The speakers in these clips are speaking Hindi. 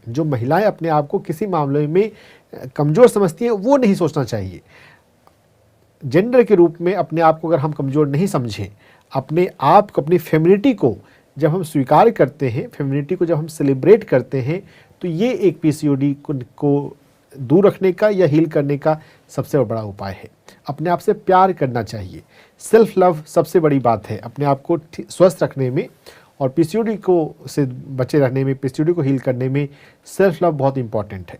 जो महिलाएं अपने आप को किसी मामले में कमज़ोर समझती हैं वो नहीं सोचना चाहिए। जेंडर के रूप में अपने आप को अगर हम कमज़ोर नहीं समझें, अपने आप को, अपनी फेमिनिटी को जब हम स्वीकार करते हैं, फेमिनिटी को जब हम सेलिब्रेट करते हैं, तो ये एक पीसीओडी को दूर रखने का या हील करने का सबसे बड़ा उपाय है। अपने आप से प्यार करना चाहिए। सेल्फ लव सबसे बड़ी बात है अपने आप को स्वस्थ रखने में और पीसीओडी को से बचे रहने में, पीसीओडी को हील करने में सेल्फ लव बहुत इंपॉर्टेंट है।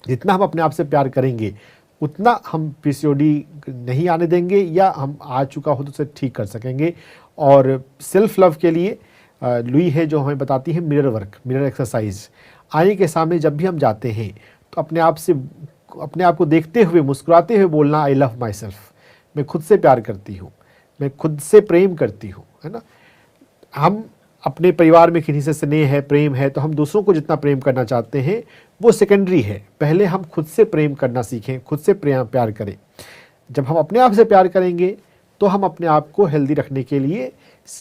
जितना हम अपने आप से प्यार करेंगे उतना हम पीसीओडी नहीं आने देंगे, या हम आ चुका हो तो उसे ठीक कर सकेंगे। और सेल्फ लव के लिए लुई है जो हमें बताती है मिरर वर्क, मिरर एक्सरसाइज। आईने के सामने जब भी हम जाते हैं तो अपने आप को देखते हुए मुस्कुराते हुए बोलना, आई लव माई सेल्फ, मैं खुद से प्यार करती हूँ, मैं खुद से प्रेम करती हूँ, है ना। हम अपने परिवार में किसी से स्नेह है, प्रेम है, तो हम दूसरों को जितना प्रेम करना चाहते हैं वो सेकेंडरी है। पहले हम खुद से प्रेम करना सीखें, खुद से प्यार करें। जब हम अपने आप से प्यार करेंगे तो हम अपने आप को हेल्दी रखने के लिए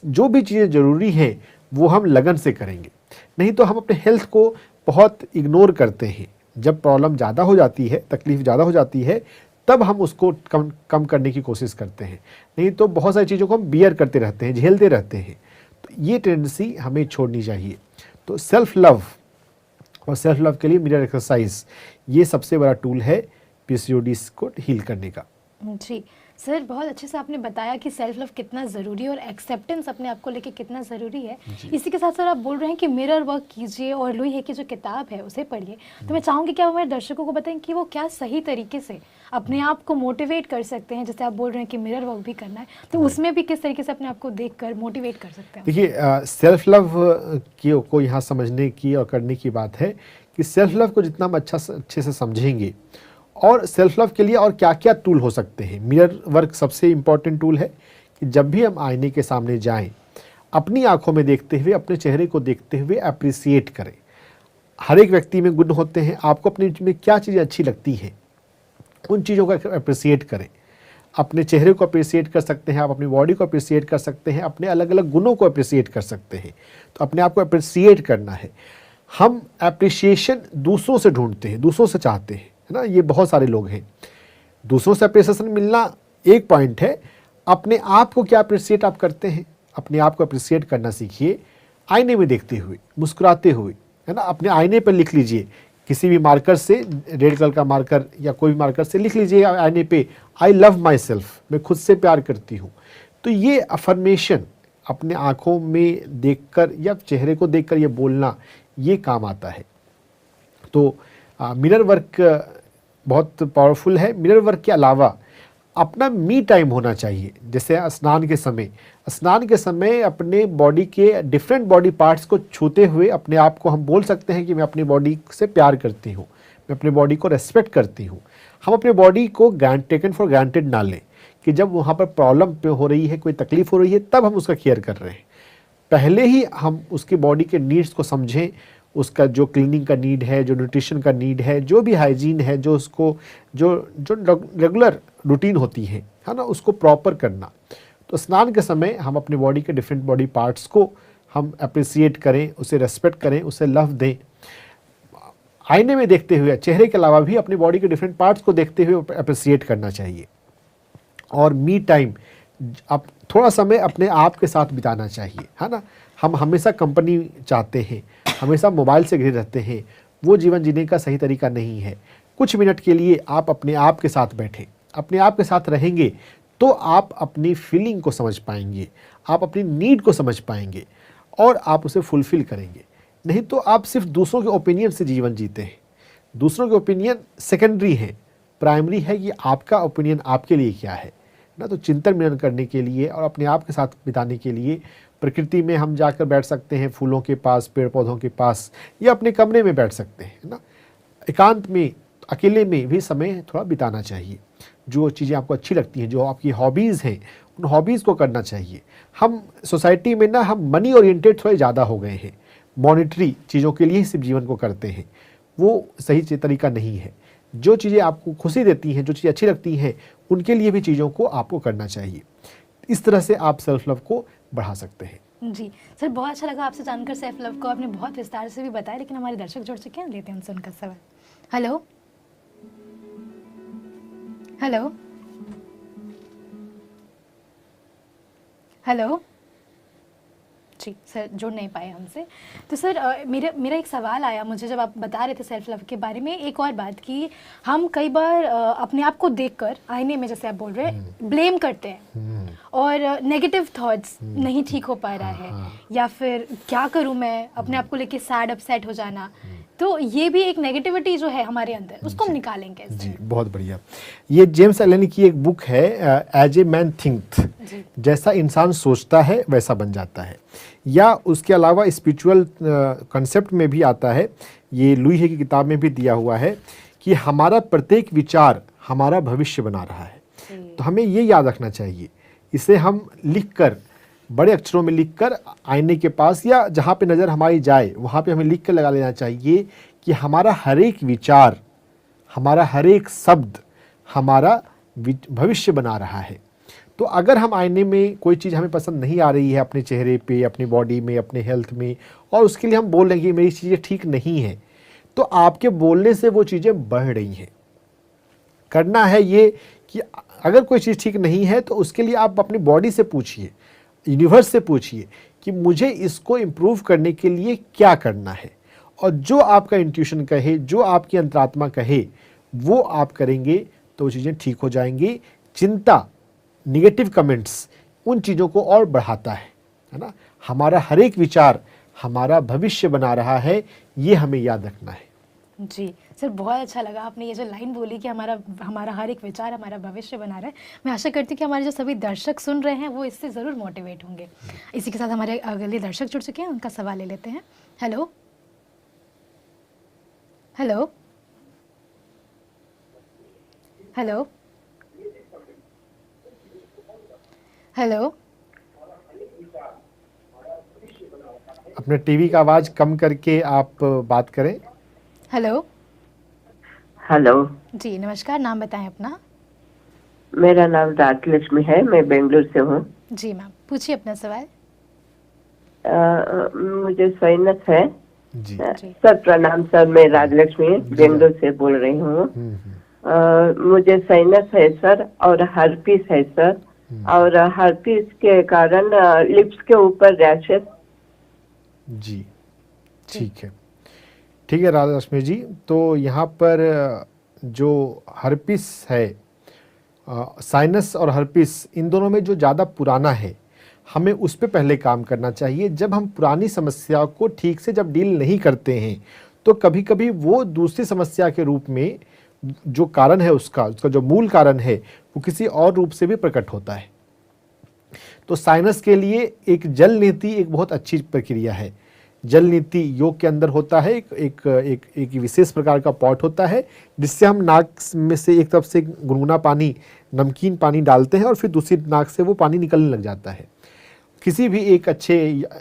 जो भी चीज़ें ज़रूरी हैं वो हम लगन से करेंगे। नहीं तो हम अपने हेल्थ को बहुत इग्नोर करते हैं। जब प्रॉब्लम ज़्यादा हो जाती है, तकलीफ़ ज़्यादा हो जाती है, तब हम उसको कम करने की कोशिश करते हैं। नहीं तो बहुत सारी चीज़ों को हम बियर करते रहते हैं, झेलते रहते हैं। तो ये टेंडेंसी हमें छोड़नी चाहिए। तो सेल्फ लव, और सेल्फ लव के लिए मिरर एक्सरसाइज ये सबसे बड़ा टूल है पीसीओडी को हील करने का। जी सर, बहुत अच्छे से आपने बताया कि सेल्फ लव कितना ज़रूरी है और एक्सेप्टेंस अपने आप को लेके कितना ज़रूरी है। इसी के साथ सर आप बोल रहे हैं कि मिरर वर्क कीजिए और लुई है की जो किताब है उसे पढ़िए। तो मैं चाहूँगी कि आप हमारे दर्शकों को बताएं कि वो क्या सही तरीके से अपने आप को मोटिवेट कर सकते हैं। जैसे आप बोल रहे हैं कि मिरर वर्क भी करना है, तो उसमें भी किस तरीके से अपने आप को देख कर मोटिवेट कर सकते हैं? देखिए, सेल्फ लव को यहाँ समझने की और करने की बात है कि सेल्फ लव को जितना हम अच्छे से समझेंगे, और सेल्फ लव के लिए और क्या क्या टूल हो सकते हैं। मिरर वर्क सबसे इम्पॉर्टेंट टूल है कि जब भी हम आईने के सामने जाएं, अपनी आंखों में देखते हुए, अपने चेहरे को देखते हुए अप्रिसिएट करें। हर एक व्यक्ति में गुण होते हैं, आपको अपने में क्या चीज़ें अच्छी लगती हैं उन चीज़ों का अप्रिसिएट करें। अपने चेहरे को अप्रिसिएट कर सकते हैं, आप अपनी बॉडी को अप्रिसिएट कर सकते हैं, अपने अलग अलग गुणों को अप्रिसिएट कर सकते हैं। तो अपने आप को अप्रिसिएट करना है। हम अप्रिसिएशन दूसरों से ढूंढते हैं, दूसरों से चाहते हैं, है ना। ये बहुत सारे लोग हैं। दूसरों से अप्रिसिएशन मिलना एक पॉइंट है, अपने आप को क्या अप्रिसिएट आप करते हैं, अपने आप को अप्रिसिएट करना सीखिए। आईने में देखते हुए, मुस्कुराते हुए, है ना। अपने आईने पर लिख लीजिए, किसी भी मार्कर से, रेड कलर का मार्कर या कोई भी मार्कर से लिख लीजिए आईने पे, आई लव माई सेल्फ, मैं खुद से प्यार करती हूँ। तो ये अफर्मेशन अपने आँखों में देखकर या चेहरे को देखकर ये बोलना, ये काम आता है। तो मिरर वर्क बहुत पावरफुल है। मिरर वर्क के अलावा अपना मी टाइम होना चाहिए। जैसे स्नान के समय अपने बॉडी के डिफरेंट बॉडी पार्ट्स को छूते हुए अपने आप को हम बोल सकते हैं कि मैं अपनी बॉडी से प्यार करती हूँ, मैं अपनी बॉडी को रेस्पेक्ट करती हूँ। हम अपने बॉडी को टेकन फॉर ग्रांटेड ना लें कि जब वहाँ पर प्रॉब्लम हो रही है, कोई तकलीफ हो रही है, तब हम उसका केयर कर रहे हैं। पहले ही हम उसकी बॉडी के नीड्स को समझें, उसका जो क्लीनिंग का नीड है, जो न्यूट्रिशन का नीड है, जो भी हाइजीन है, जो उसको जो रेगुलर रूटीन होती है ना, उसको प्रॉपर करना। तो स्नान के समय हम अपने बॉडी के डिफरेंट बॉडी पार्ट्स को हम अप्रिसिएट करें, उसे रेस्पेक्ट करें, उसे लव दें। आईने में देखते हुए, चेहरे के अलावा भी अपनी बॉडी के डिफरेंट पार्ट्स को देखते हुए अप्रिसिएट करना चाहिए। और मी टाइम, अब थोड़ा समय अपने आप के साथ बिताना चाहिए, है ना। हम हमेशा कंपनी चाहते हैं, हमेशा मोबाइल से घिरे रहते हैं, वो जीवन जीने का सही तरीका नहीं है। कुछ मिनट के लिए आप अपने आप के साथ बैठें, अपने आप के साथ रहेंगे तो आप अपनी फीलिंग को समझ पाएंगे, आप अपनी नीड को समझ पाएंगे और आप उसे फुलफ़िल करेंगे। नहीं तो आप सिर्फ दूसरों के ओपिनियन से जीवन जीते हैं। दूसरों के ओपिनियन सेकेंडरी है, प्राइमरी है कि आपका ओपिनियन आपके लिए क्या है ना। तो चिंतन मनन करने के लिए और अपने आप के साथ बिताने के लिए प्रकृति में हम जाकर बैठ सकते हैं, फूलों के पास, पेड़ पौधों के पास, या अपने कमरे में बैठ सकते हैं ना। एकांत में, अकेले में भी समय थोड़ा बिताना चाहिए। जो चीज़ें आपको अच्छी लगती हैं, जो आपकी हॉबीज़ हैं, उन हॉबीज़ को करना चाहिए। हम सोसाइटी में ना, हम मनी ओरिएंटेड थोड़े ज़्यादा हो गए हैं, मॉनिटरी चीज़ों के लिए ही सिर्फ जीवन को करते हैं। वो सही तरीका नहीं है। जो चीज़ें आपको खुशी देती हैं, जो चीज़ें अच्छी लगती हैं, उनके लिए भी चीज़ों को आपको करना चाहिए। इस तरह से आप सेल्फ लव को बढ़ा सकते हैं। जी सर, बहुत अच्छा लगा आपसे जानकर सेल्फ लव को, आपने बहुत विस्तार से भी बताया, लेकिन हमारे दर्शक जुड़ चुके हैं, लेते हैं उनसे उनका सवाल। हेलो हेलो हेलो जी सर, जुड़ नहीं पाए हमसे। तो सर मेरा एक सवाल आया मुझे जब आप बता रहे थे सेल्फ लव के बारे में, एक और बात कि हम कई बार अपने आप को देखकर आईने में, जैसे आप बोल रहे हैं, ब्लेम करते हैं और नेगेटिव थॉट्स, नहीं ठीक हो पा रहा है, या फिर क्या करूं मैं, अपने आप को लेके सैड अपसेट हो जाना। तो ये भी एक नेगेटिविटी जो है हमारे अंदर, उसको हम निकालेंगे कैसे? जी, बहुत बढ़िया। ये जेम्स एलन की एक बुक है, एज ए मैन थिंक, जैसा इंसान सोचता है वैसा बन जाता है। या उसके अलावा स्पिरिचुअल कंसेप्ट में भी आता है, ये लुई है की किताब में भी दिया हुआ है कि हमारा प्रत्येक विचार हमारा भविष्य बना रहा है। तो हमें ये याद रखना चाहिए। इसे हम लिखकर, बड़े अक्षरों में लिखकर आईने के पास या जहाँ पे नज़र हमारी जाए वहाँ पे हमें लिख कर लगा लेना चाहिए कि हमारा हर एक विचार, हमारा हर एक शब्द हमारा भविष्य बना रहा है। तो अगर हम आईने में कोई चीज़ हमें पसंद नहीं आ रही है अपने चेहरे पे, अपनी बॉडी में, अपने हेल्थ में, और उसके लिए हम बोल रहे हैं कि मेरी चीज़ें ठीक नहीं हैं, तो आपके बोलने से वो चीज़ें बढ़ रही हैं। करना है ये कि अगर कोई चीज़ ठीक नहीं है तो उसके लिए आप अपनी बॉडी से पूछिए, यूनिवर्स से पूछिए कि मुझे इसको इम्प्रूव करने के लिए क्या करना है, और जो आपका इंट्यूशन कहे, जो आपकी अंतरात्मा कहे, वो आप करेंगे तो वो चीज़ें ठीक हो जाएंगी। चिंता, निगेटिव कमेंट्स उन चीज़ों को और बढ़ाता है ना। हमारा हर एक विचार हमारा भविष्य बना रहा है, ये हमें याद रखना है। जी सर, बहुत अच्छा लगा आपने ये जो लाइन बोली कि हमारा हर एक विचार हमारा भविष्य बना रहा है। मैं आशा करती हूँ कि हमारे जो सभी दर्शक सुन रहे हैं वो इससे ज़रूर मोटिवेट होंगे। इसी के साथ हमारे अगले दर्शक जुड़ चुके हैं, उनका सवाल ले लेते हैं। हेलो हेलो हेलो हेलो अपने टीवी का आवाज़ कम करके आप बात करें। हेलो हेलो जी नमस्कार, नाम बताएं अपना। मेरा नाम राजलक्ष्मी है, मैं बेंगलुरु से हूँ। जी मैम, पूछिए अपना सवाल। मुझे साइनस है। जी सर प्रणाम सर, मैं राजलक्ष्मी बेंगलुरु से बोल रही हूँ। मुझे साइनस है सर, और हर्पीस है सर, और हर्पीस के कारण लिप्स के ऊपर रैशेस। जी ठीक है राजलक्ष्मी जी। तो यहाँ पर जो हर्पिस है, साइनस और हर्पिस, इन दोनों में जो ज़्यादा पुराना है हमें उस पर पहले काम करना चाहिए। जब हम पुरानी समस्या को ठीक से जब डील नहीं करते हैं तो कभी कभी वो दूसरी समस्या के रूप में जो कारण है उसका जो मूल कारण है वो किसी और रूप से भी प्रकट होता है। तो साइनस के लिए एक जल नीति एक बहुत अच्छी प्रक्रिया है। जल नीति योग के अंदर होता है, एक विशेष प्रकार का पॉट होता है जिससे हम नाक में से एक तरफ से गुनगुना पानी, नमकीन पानी डालते हैं और फिर दूसरी नाक से वो पानी निकलने लग जाता है। किसी भी एक अच्छे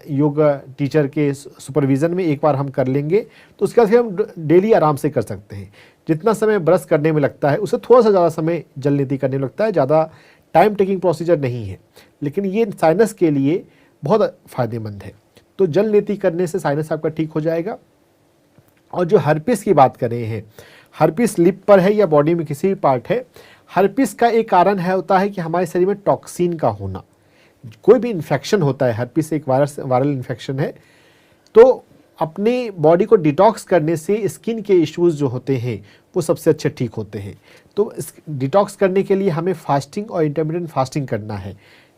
योग टीचर के सुपरविज़न में एक बार हम कर लेंगे तो उसके बाद फिर हम डेली आराम से कर सकते हैं। जितना समय ब्रश करने में लगता है उससे थोड़ा सा ज़्यादा समय जल नीति करने में लगता है, ज़्यादा टाइम टेकिंग प्रोसीजर नहीं है, लेकिन ये साइनस के लिए बहुत फ़ायदेमंद है। तो जल नीति करने से साइनस आपका ठीक हो जाएगा। और जो हर्पिस की बात कर रहे हैं, हर्पिस लिप पर है या बॉडी में किसी भी पार्ट है, हर्पिस का एक कारण होता है कि हमारे शरीर में टॉक्सिन का होना। कोई भी इन्फेक्शन होता है, हर्पिस एक वायरल इन्फेक्शन है, तो अपनी बॉडी को डिटॉक्स करने से स्किन के इश्यूज़ जो होते हैं वो सबसे अच्छे ठीक होते हैं। तो डिटॉक्स करने के लिए हमें फास्टिंग और इंटरमिटेंट फास्टिंग करना है।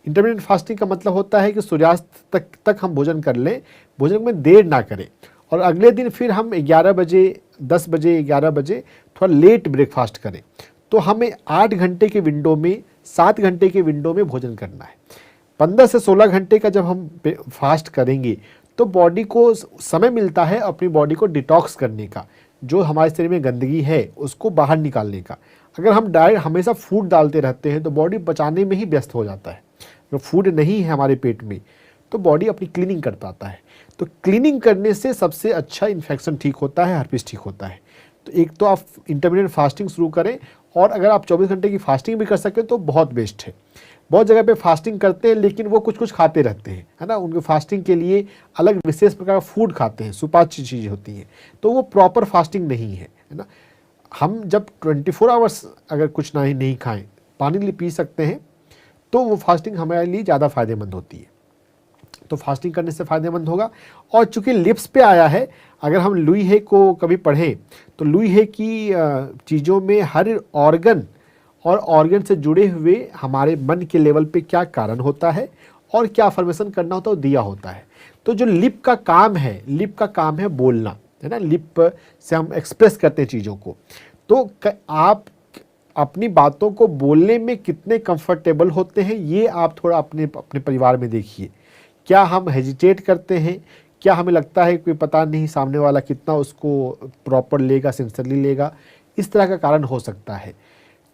इंटरमिटेंट फास्टिंग का मतलब होता है कि सूर्यास्त तक हम भोजन कर लें, भोजन में देर ना करें, और अगले दिन फिर हम 11 बजे, 10 बजे, 11 बजे थोड़ा लेट ब्रेकफास्ट करें। तो हमें 8 घंटे के विंडो में, 7 घंटे के विंडो में भोजन करना है। 15 से 16 घंटे का जब हम फास्ट करेंगे तो बॉडी को समय मिलता है अपनी बॉडी को डिटॉक्स करने का, जो हमारे शरीर में गंदगी है उसको बाहर निकालने का। अगर हम डायरेक्ट हमेशा फूड डालते रहते हैं तो बॉडी बचाने में ही व्यस्त हो जाता है। अगर फूड नहीं है हमारे पेट में तो बॉडी अपनी क्लीनिंग कर पाता है। तो क्लीनिंग करने से सबसे अच्छा इन्फेक्शन ठीक होता है, हर्पिस ठीक होता है। तो एक तो आप इंटरमिटेंट फास्टिंग शुरू करें, और अगर आप 24 घंटे की फास्टिंग भी कर सकें तो बहुत बेस्ट है। बहुत जगह पे फास्टिंग करते हैं लेकिन वो कुछ कुछ खाते रहते हैं, है ना, उनके फास्टिंग के लिए अलग विशेष प्रकार का फूड खाते हैं, सुपाच्य चीज़ें होती हैं, तो वो प्रॉपर फास्टिंग नहीं है ना। हम जब 24 आवर्स अगर कुछ नहीं खाएं, पानी पी सकते हैं, तो वो फास्टिंग हमारे लिए ज़्यादा फायदेमंद होती है। तो फास्टिंग करने से फ़ायदेमंद होगा। और चूंकि लिप्स पे आया है, अगर हम लुई हे को कभी पढ़ें तो लुई हे की चीज़ों में हर ऑर्गन और ऑर्गन से जुड़े हुए हमारे मन के लेवल पे क्या कारण होता है और क्या फॉर्मेशन करना होता है वो दिया होता है। तो जो लिप का काम है, लिप का काम है बोलना, है ना, लिप से हम एक्सप्रेस करते हैं चीज़ों को। तो आप अपनी बातों को बोलने में कितने कंफर्टेबल होते हैं, ये आप थोड़ा अपने परिवार में देखिए। क्या हम हेजिटेट करते हैं, क्या हमें लगता है कि पता नहीं सामने वाला कितना उसको प्रॉपर लेगा, सिंसियरली लेगा, इस तरह का कारण हो सकता है।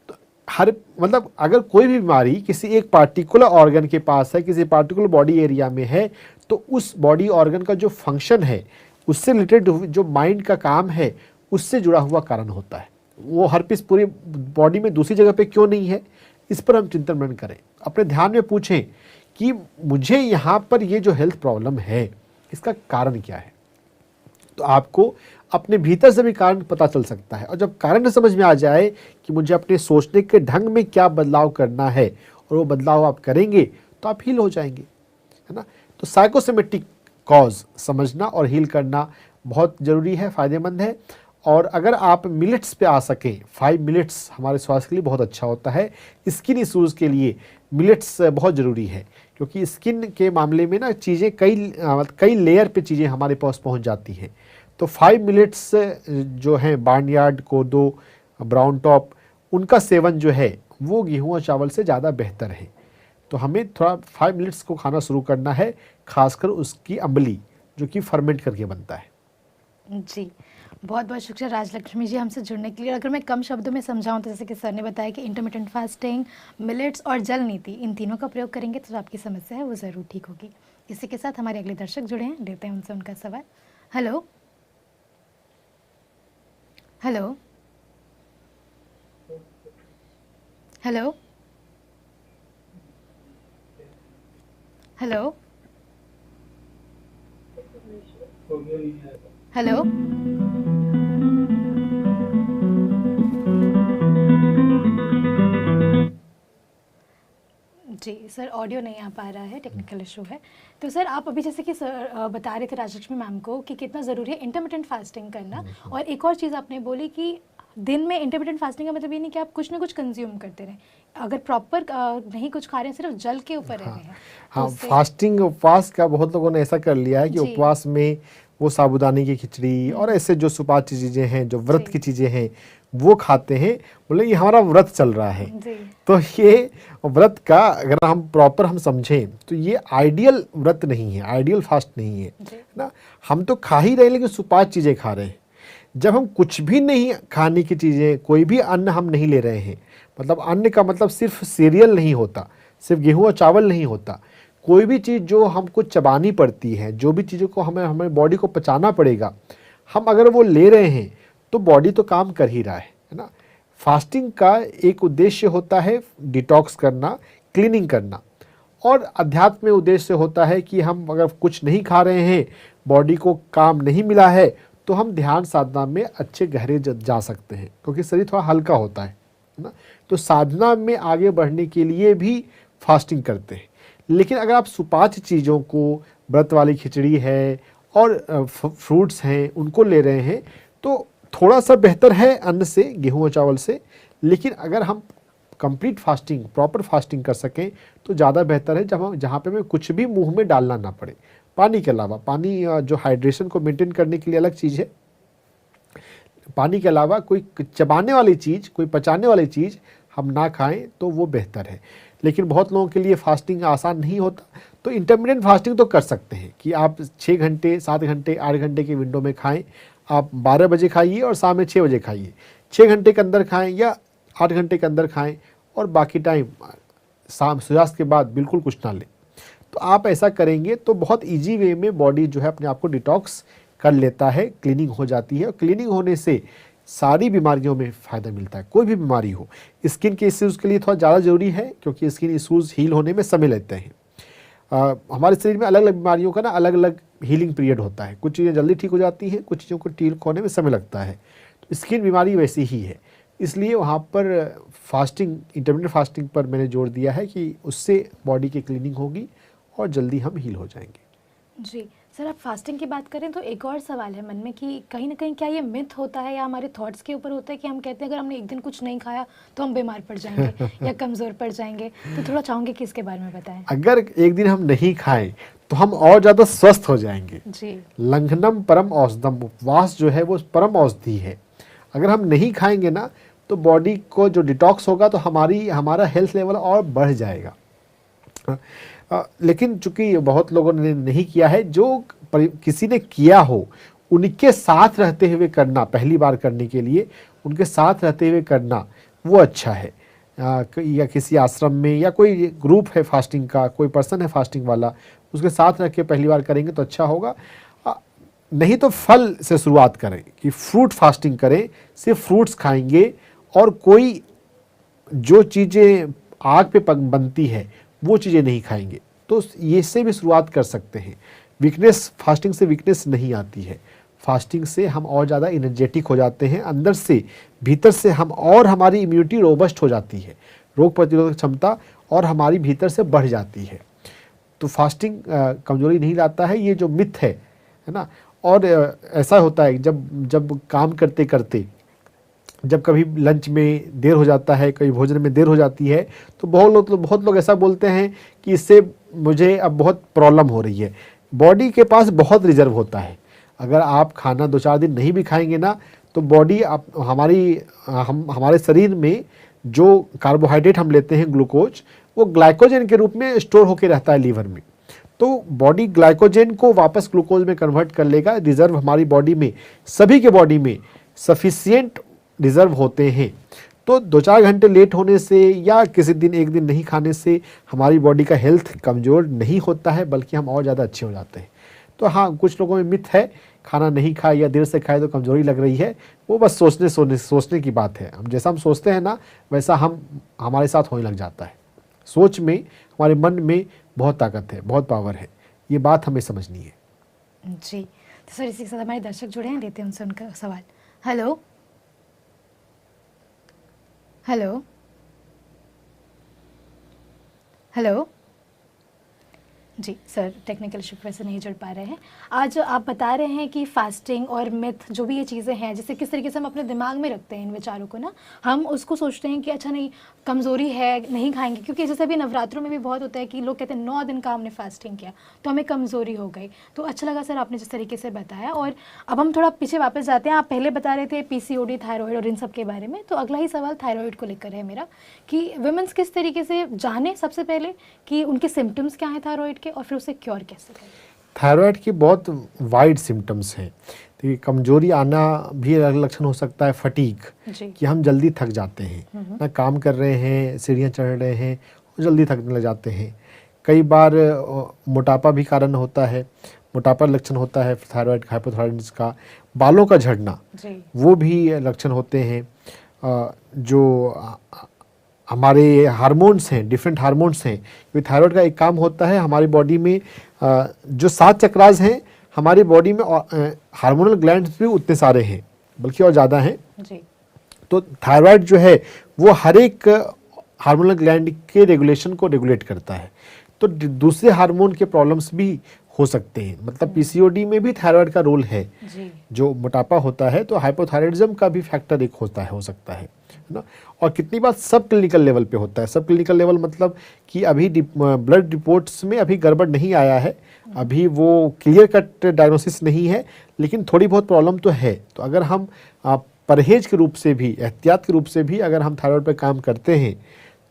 तो हर मतलब अगर कोई भी बीमारी किसी एक पार्टिकुलर ऑर्गन के पास है, किसी पार्टिकुलर बॉडी एरिया में है, तो उस बॉडी ऑर्गन का जो फंक्शन है, उससे रिलेटेड जो माइंड का काम है, उससे जुड़ा हुआ कारण होता है। वो हर्पिस पूरी बॉडी में दूसरी जगह पे क्यों नहीं है, इस पर हम चिंतन मनन करें। अपने ध्यान में पूछें कि मुझे यहाँ पर ये जो हेल्थ प्रॉब्लम है, इसका कारण क्या है। तो आपको अपने भीतर से भी कारण पता चल सकता है। और जब कारण समझ में आ जाए कि मुझे अपने सोचने के ढंग में क्या बदलाव करना है और वो बदलाव आप करेंगे, तो आप हील हो जाएंगे, है ना। तो साइकोसोमेटिक कॉज समझना और हील करना बहुत ज़रूरी है, फ़ायदेमंद है। और अगर आप मिलेट्स पे आ सकें, 5 मिलेट्स हमारे स्वास्थ्य के लिए बहुत अच्छा होता है। स्किन इशूज़ के लिए मिलेट्स बहुत ज़रूरी है, क्योंकि स्किन के मामले में ना चीज़ें कई लेयर पे चीज़ें हमारे पास पहुंच जाती हैं। तो 5 मिलेट्स जो हैं, बार्नयार्ड, कोदो, ब्राउन टॉप, उनका सेवन जो है वो गेहूँ और चावल से ज़्यादा बेहतर है। तो हमें थोड़ा 5 मिलेट्स को खाना शुरू करना है, खासकर उसकी अम्बली जो कि फर्मेंट करके बनता है। जी, बहुत बहुत शुक्रिया राजलक्ष्मी जी हमसे जुड़ने के लिए। अगर मैं कम शब्दों में समझाऊं तो जैसे कि सर ने बताया कि इंटरमिटेंट फास्टिंग, मिलेट्स और जल नीति, इन तीनों का प्रयोग करेंगे तो जो आपकी समस्या है वो ज़रूर ठीक होगी। इसी के साथ हमारे अगले दर्शक जुड़े हैं, लेते हैं उनसे उनका सवाल। Hello hello hello hello hello जी सर, ऑडियो नहीं आ पा रहा है, टेक्निकल इशू है। तो सर आप अभी जैसे कि सर बता रहे थे राजलक्ष्मी मैम को कि कितना ज़रूरी है इंटरमिटेंट फास्टिंग करना, और एक और चीज़ आपने बोली कि दिन में इंटरमिटेंट फास्टिंग का मतलब ये नहीं कि आप कुछ ना कुछ कंज्यूम करते रहें, अगर प्रॉपर नहीं कुछ खा रहे हैं, सिर्फ जल के ऊपर रह रहे हैं। हाँ, फास्टिंग, उपवास का बहुत लोगों ने ऐसा कर लिया है कि उपवास में वो साबूदाने की खिचड़ी और ऐसे जो सुपाच्य चीज़ें हैं, जो व्रत की चीज़ें हैं, वो खाते हैं, बोले ये हमारा व्रत चल रहा है। तो ये व्रत का अगर हम प्रॉपर हम समझें तो ये आइडियल व्रत नहीं है, आइडियल फास्ट नहीं है ना। हम तो खा ही रहे हैं लेकिन सुपाच्य चीज़ें खा रहे हैं। जब हम कुछ भी नहीं खाने की चीज़ें, कोई भी अन्न हम नहीं ले रहे हैं, मतलब अन्न का मतलब सिर्फ सीरियल नहीं होता, सिर्फ गेहूँ और चावल नहीं होता, कोई भी चीज़ जो हमको चबानी पड़ती है, जो भी चीज़ों को हमें बॉडी को पचाना पड़ेगा, हम अगर वो ले रहे हैं तो बॉडी तो काम कर ही रहा है ना। फास्टिंग का एक उद्देश्य होता है डिटॉक्स करना, क्लीनिंग करना, और अध्यात्म में उद्देश्य होता है कि हम अगर कुछ नहीं खा रहे हैं, बॉडी को काम नहीं मिला है, तो हम ध्यान साधना में अच्छे गहरे जा सकते हैं, क्योंकि शरीर थोड़ा हल्का होता है ना। तो साधना में आगे बढ़ने के लिए भी फास्टिंग करते हैं। लेकिन अगर आप सुपाच्य चीज़ों को, व्रत वाली खिचड़ी है और फ्रूट्स हैं, उनको ले रहे हैं, तो थोड़ा सा बेहतर है अन्न से, गेहूं और चावल से। लेकिन अगर हम कंप्लीट फास्टिंग, प्रॉपर फास्टिंग कर सकें तो ज़्यादा बेहतर है, जहाँ पे हमें कुछ भी मुंह में डालना ना पड़े। पानी के अलावा, पानी जो हाइड्रेशन को मेंटेन करने के लिए अलग चीज़ है, पानी के अलावा कोई चबाने वाली चीज़, कोई पचाने वाली चीज़ हम ना खाएं तो वो बेहतर है। लेकिन बहुत लोगों के लिए फास्टिंग आसान नहीं होता, तो इंटरमिटेंट फास्टिंग तो कर सकते हैं कि आप 6 घंटे, 7 घंटे, 8 घंटे की विंडो में खाएं। आप 12 बजे खाइए और शाम में 6 बजे खाइए, 6 घंटे के अंदर खाएं या 8 घंटे के अंदर खाएं, और बाकी टाइम शाम सूर्यास्त के बाद बिल्कुल कुछ ना लें। तो आप ऐसा करेंगे तो बहुत ईजी वे में बॉडी जो है अपने आप को डिटॉक्स कर लेता है, क्लीनिंग हो जाती है। और क्लीनिंग होने से सारी बीमारियों में फ़ायदा मिलता है, कोई भी बीमारी हो। स्किन के इश्यूज़ के लिए थोड़ा ज़्यादा ज़रूरी है क्योंकि स्किन इश्यूज़ हील होने में समय लेते हैं। हमारे शरीर में अलग अलग बीमारियों का ना अलग अलग हीलिंग पीरियड होता है, कुछ चीज़ें जल्दी ठीक हो जाती हैं, कुछ चीज़ों को ठीक होने में समय लगता है। तो स्किन बीमारी वैसी ही है, इसलिए वहाँ पर फास्टिंग, इंटरमिटेंट फास्टिंग पर मैंने जोर दिया है कि उससे बॉडी की क्लीनिंग होगी और जल्दी हम हील हो जाएंगे। जी सर, आप फास्टिंग की बात करें तो एक और सवाल है मन में कि कहीं ना कहीं क्या ये मिथ होता है या हमारे थॉट्स के ऊपर होता है कि हम कहते हैं अगर हमने एक दिन कुछ नहीं खाया तो हम बीमार पड़ जाएंगे या कमज़ोर पड़ जाएंगे, तो थोड़ा चाहूँगी कि इसके बारे में बताएं। अगर एक दिन हम नहीं खाएं तो हम और ज़्यादा स्वस्थ हो जाएंगे। जी, लंघनम परम औषधम, उपवास जो है वो परम औषधि है। अगर हम नहीं खाएंगे ना तो बॉडी को जो डिटॉक्स होगा तो हमारा हेल्थ लेवल और बढ़ जाएगा। लेकिन चूंकि बहुत लोगों ने नहीं किया है, जो किसी ने किया हो उनके साथ रहते हुए करना, पहली बार करने के लिए उनके साथ रहते हुए करना वो अच्छा है। या किसी आश्रम में या कोई ग्रुप है फास्टिंग का, कोई पर्सन है फास्टिंग वाला, उसके साथ रह के पहली बार करेंगे तो अच्छा होगा। नहीं तो फल से शुरुआत करें कि फ्रूट फास्टिंग करें, सिर्फ फ्रूट्स खाएंगे और कोई जो चीज़ें आग पे बनती है वो चीज़ें नहीं खाएंगे, तो ये से भी शुरुआत कर सकते हैं। वीकनेस, फास्टिंग से वीकनेस नहीं आती है, फास्टिंग से हम और ज़्यादा एनर्जेटिक हो जाते हैं, अंदर से भीतर से हम, और हमारी इम्यूनिटी रोबस्ट हो जाती है, रोग प्रतिरोधक क्षमता और हमारी भीतर से बढ़ जाती है। तो फास्टिंग कमजोरी नहीं लाता है, ये जो मिथ है ना। और ऐसा होता है जब काम करते करते जब कभी लंच में देर हो जाता है, कभी भोजन में देर हो जाती है, तो बहुत लोग ऐसा बोलते हैं कि इससे मुझे अब बहुत प्रॉब्लम हो रही है। बॉडी के पास बहुत रिजर्व होता है, अगर आप खाना 2-4 दिन नहीं भी खाएंगे ना तो बॉडी हमारे शरीर में जो कार्बोहाइड्रेट हम लेते हैं ग्लूकोज, वो ग्लाइकोजन के रूप में स्टोर होकर रहता है लीवर में। तो बॉडी ग्लाइकोजन को वापस ग्लूकोज में कन्वर्ट कर लेगा। रिजर्व हमारी बॉडी में, सभी के बॉडी में सफिशिएंट रिजर्व होते हैं। तो 2-4 घंटे लेट होने से या किसी दिन एक दिन नहीं खाने से हमारी बॉडी का हेल्थ कमज़ोर नहीं होता है, बल्कि हम और ज़्यादा अच्छे हो जाते हैं। तो हाँ, कुछ लोगों में मिथ है खाना नहीं खाए या देर से खाए तो कमज़ोरी लग रही है, वो बस सोचने की बात है। हम जैसा हम सोचते हैं ना वैसा हमारे साथ होने लग जाता है। सोच में, हमारे मन में बहुत ताकत है, बहुत पावर है, ये बात हमें समझनी है। जी तो सर, इसी के साथ हमारे दर्शक जुड़े हैं, लेते हैं उनसे उनका सवाल। हेलो हेलो हेलो जी सर, टेक्निकल इशू की वजह से नहीं जुड़ पा रहे हैं। आज आप बता रहे हैं कि फास्टिंग और मिथ जो भी ये चीज़ें हैं, जैसे किस तरीके से हम अपने दिमाग में रखते हैं इन विचारों को ना, हम उसको सोचते हैं कि अच्छा नहीं, कमज़ोरी है, नहीं खाएंगे। क्योंकि जैसे अभी नवरात्रों में भी बहुत होता है कि लोग कहते हैं 9 दिन का हमने फास्टिंग किया तो हमें कमज़ोरी हो गई। तो अच्छा लगा सर आपने जिस तरीके से बताया। और अब हम थोड़ा पीछे वापस जाते हैं। आप पहले बता रहे थे PCOD, थायराइड और इन सब के बारे में, तो अगला ही सवाल थायराइड को लेकर है मेरा कि वुमेन्स किस तरीके से जाने सबसे पहले कि उनके सिम्टम्स क्या हैं थायराइड के, और फिर उसे क्योर कैसे करें। थायराइड की बहुत वाइड सिम्टम्स हैं। देखिए, कमजोरी आना भी अलग लक्षण हो सकता है। फटीग, कि हम जल्दी थक जाते हैं ना, काम कर रहे हैं, सीढ़ियाँ चढ़ रहे हैं और जल्दी थकने लग जाते हैं। कई बार मोटापा भी कारण होता है, मोटापा लक्षण होता है थायराइड, हाइपोथायराइडिज्म का। बालों का झड़ना, वो भी लक्षण होते हैं। जो हमारे हार्मोन्स हैं, डिफरेंट हार्मोन्स हैं, क्योंकि थायराइड का एक काम होता है हमारी बॉडी में, जो 7 चक्रास हैं हमारी बॉडी में, हार्मोनल ग्लैंड्स भी उतने सारे हैं, बल्कि और ज़्यादा हैं। तो थायराइड जो है वो हर एक हार्मोनल ग्लैंड के रेगुलेशन को रेगुलेट करता है। तो दूसरे हार्मोन के प्रॉब्लम्स भी हो सकते हैं। मतलब PCOD में भी थायराइड का रोल है। जो मोटापा होता है तो हाइपोथायराइडिज्म का भी फैक्टर एक हो सकता है ना। और कितनी बार सब क्लिनिकल लेवल पे होता है। सब क्लिनिकल लेवल मतलब कि अभी ब्लड रिपोर्ट्स में अभी गड़बड़ नहीं आया है, अभी वो क्लियर कट डायग्नोसिस नहीं है, लेकिन थोड़ी बहुत प्रॉब्लम तो है। तो अगर हम परहेज के रूप से भी, एहतियात के रूप से भी अगर हम थायराइड पर काम करते हैं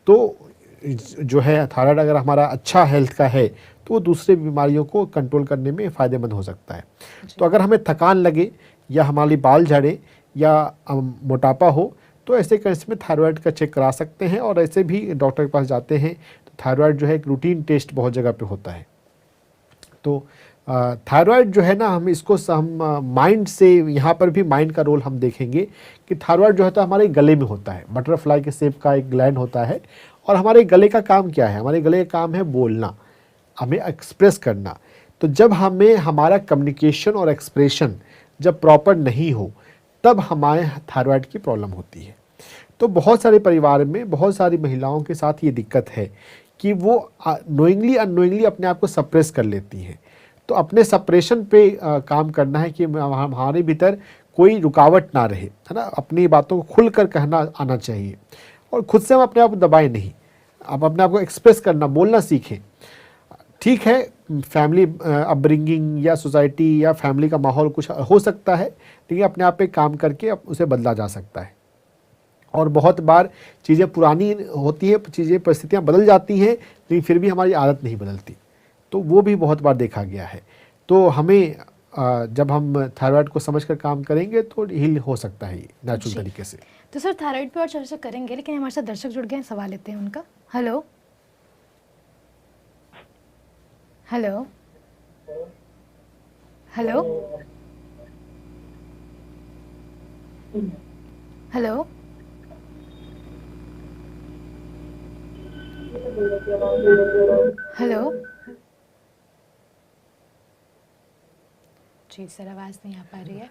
तो जो है थायराइड अगर हमारा अच्छा हेल्थ का है तो वो दूसरे बीमारियों को कंट्रोल करने में फ़ायदेमंद हो सकता है। तो अगर हमें थकान लगे या हमारी बाल झड़े या मोटापा हो तो ऐसे केस में थायराइड का चेक करा सकते हैं। और ऐसे भी डॉक्टर के पास जाते हैं तो थायराइड जो है एक रूटीन टेस्ट बहुत जगह पे होता है। तो थायराइड जो है ना, हम इसको हम माइंड से, यहाँ पर भी माइंड का रोल हम देखेंगे कि थायराइड जो होता है हमारे गले में होता है, बटरफ्लाई के शेप का एक ग्लैंड होता है। और हमारे गले का काम क्या है? हमारे गले का काम है बोलना, हमें एक्सप्रेस करना। तो जब हमें हमारा कम्युनिकेशन और एक्सप्रेशन जब प्रॉपर नहीं हो, तब हमारे थायराइड की प्रॉब्लम होती है। तो बहुत सारे परिवार में बहुत सारी महिलाओं के साथ ये दिक्कत है कि वो नोइंगली अननोइंगली अपने आप को सप्रेस कर लेती हैं। तो अपने सप्रेशन पे काम करना है कि हमारे भीतर कोई रुकावट ना रहे, है ना। अपनी बातों को खुलकर कहना आना चाहिए और खुद से हम अपने आप को दबाएं नहीं, आप अपने आप को एक्सप्रेस करना, बोलना सीखें। ठीक है, फैमिली अपब्रिंगिंग या सोसाइटी या फैमिली का माहौल कुछ हो सकता है, लेकिन अपने आप पे काम करके उसे बदला जा सकता है। और बहुत बार चीज़ें पुरानी होती हैं, चीज़ें परिस्थितियाँ बदल जाती हैं, लेकिन फिर भी हमारी आदत नहीं बदलती। तो वो भी बहुत बार देखा गया है। तो हमें जब हम थायराइड को समझकर काम करेंगे तो हील हो सकता है नेचुरल तरीके से। तो सर थायराइड पे और चर्चा करेंगे, लेकिन हमारे साथ दर्शक जुड़ गए हैं, सवाल लेते हैं उनका। Hello hello hello hello hello जी सर, आवाज़ नहीं आ पा रही है,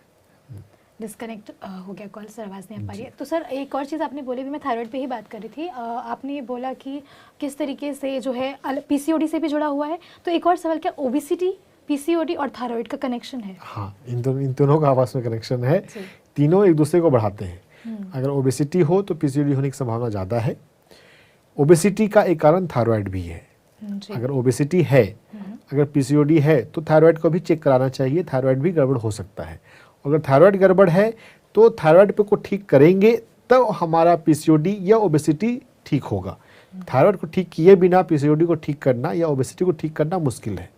डिस्कनेक्ट हो गया कॉल सर, आवाज़ नहीं आ पा रही है। तो सर एक और चीज़ आपने बोली भी, मैं थायराइड पे ही बात कर रही थी। आपने ये बोला कि किस तरीके से जो है पीसीओडी से भी जुड़ा हुआ है। तो एक और सवाल, क्या ओबेसिटी, पीसीओडी और थायराइड का कनेक्शन है? हाँ, इन दोनों का आपस में कनेक्शन है। तीनों एक दूसरे को बढ़ाते हैं। अगर ओबेसिटी हो तो पीसीओडी होने की संभावना ज़्यादा है। ओबेसिटी का एक कारण थायराइड भी है। अगर ओबेसिटी है, अगर पीसीओडी है, तो थायराइड को भी चेक कराना चाहिए, थायराइड भी गड़बड़ हो सकता है। अगर थायराइड गड़बड़ है तो थायराइड पे को ठीक करेंगे तब हमारा पीसीओडी या ओबेसिटी ठीक होगा। थायराइड को ठीक किए बिना पीसीओडी को ठीक करना या ओबेसिटी को ठीक करना मुश्किल है।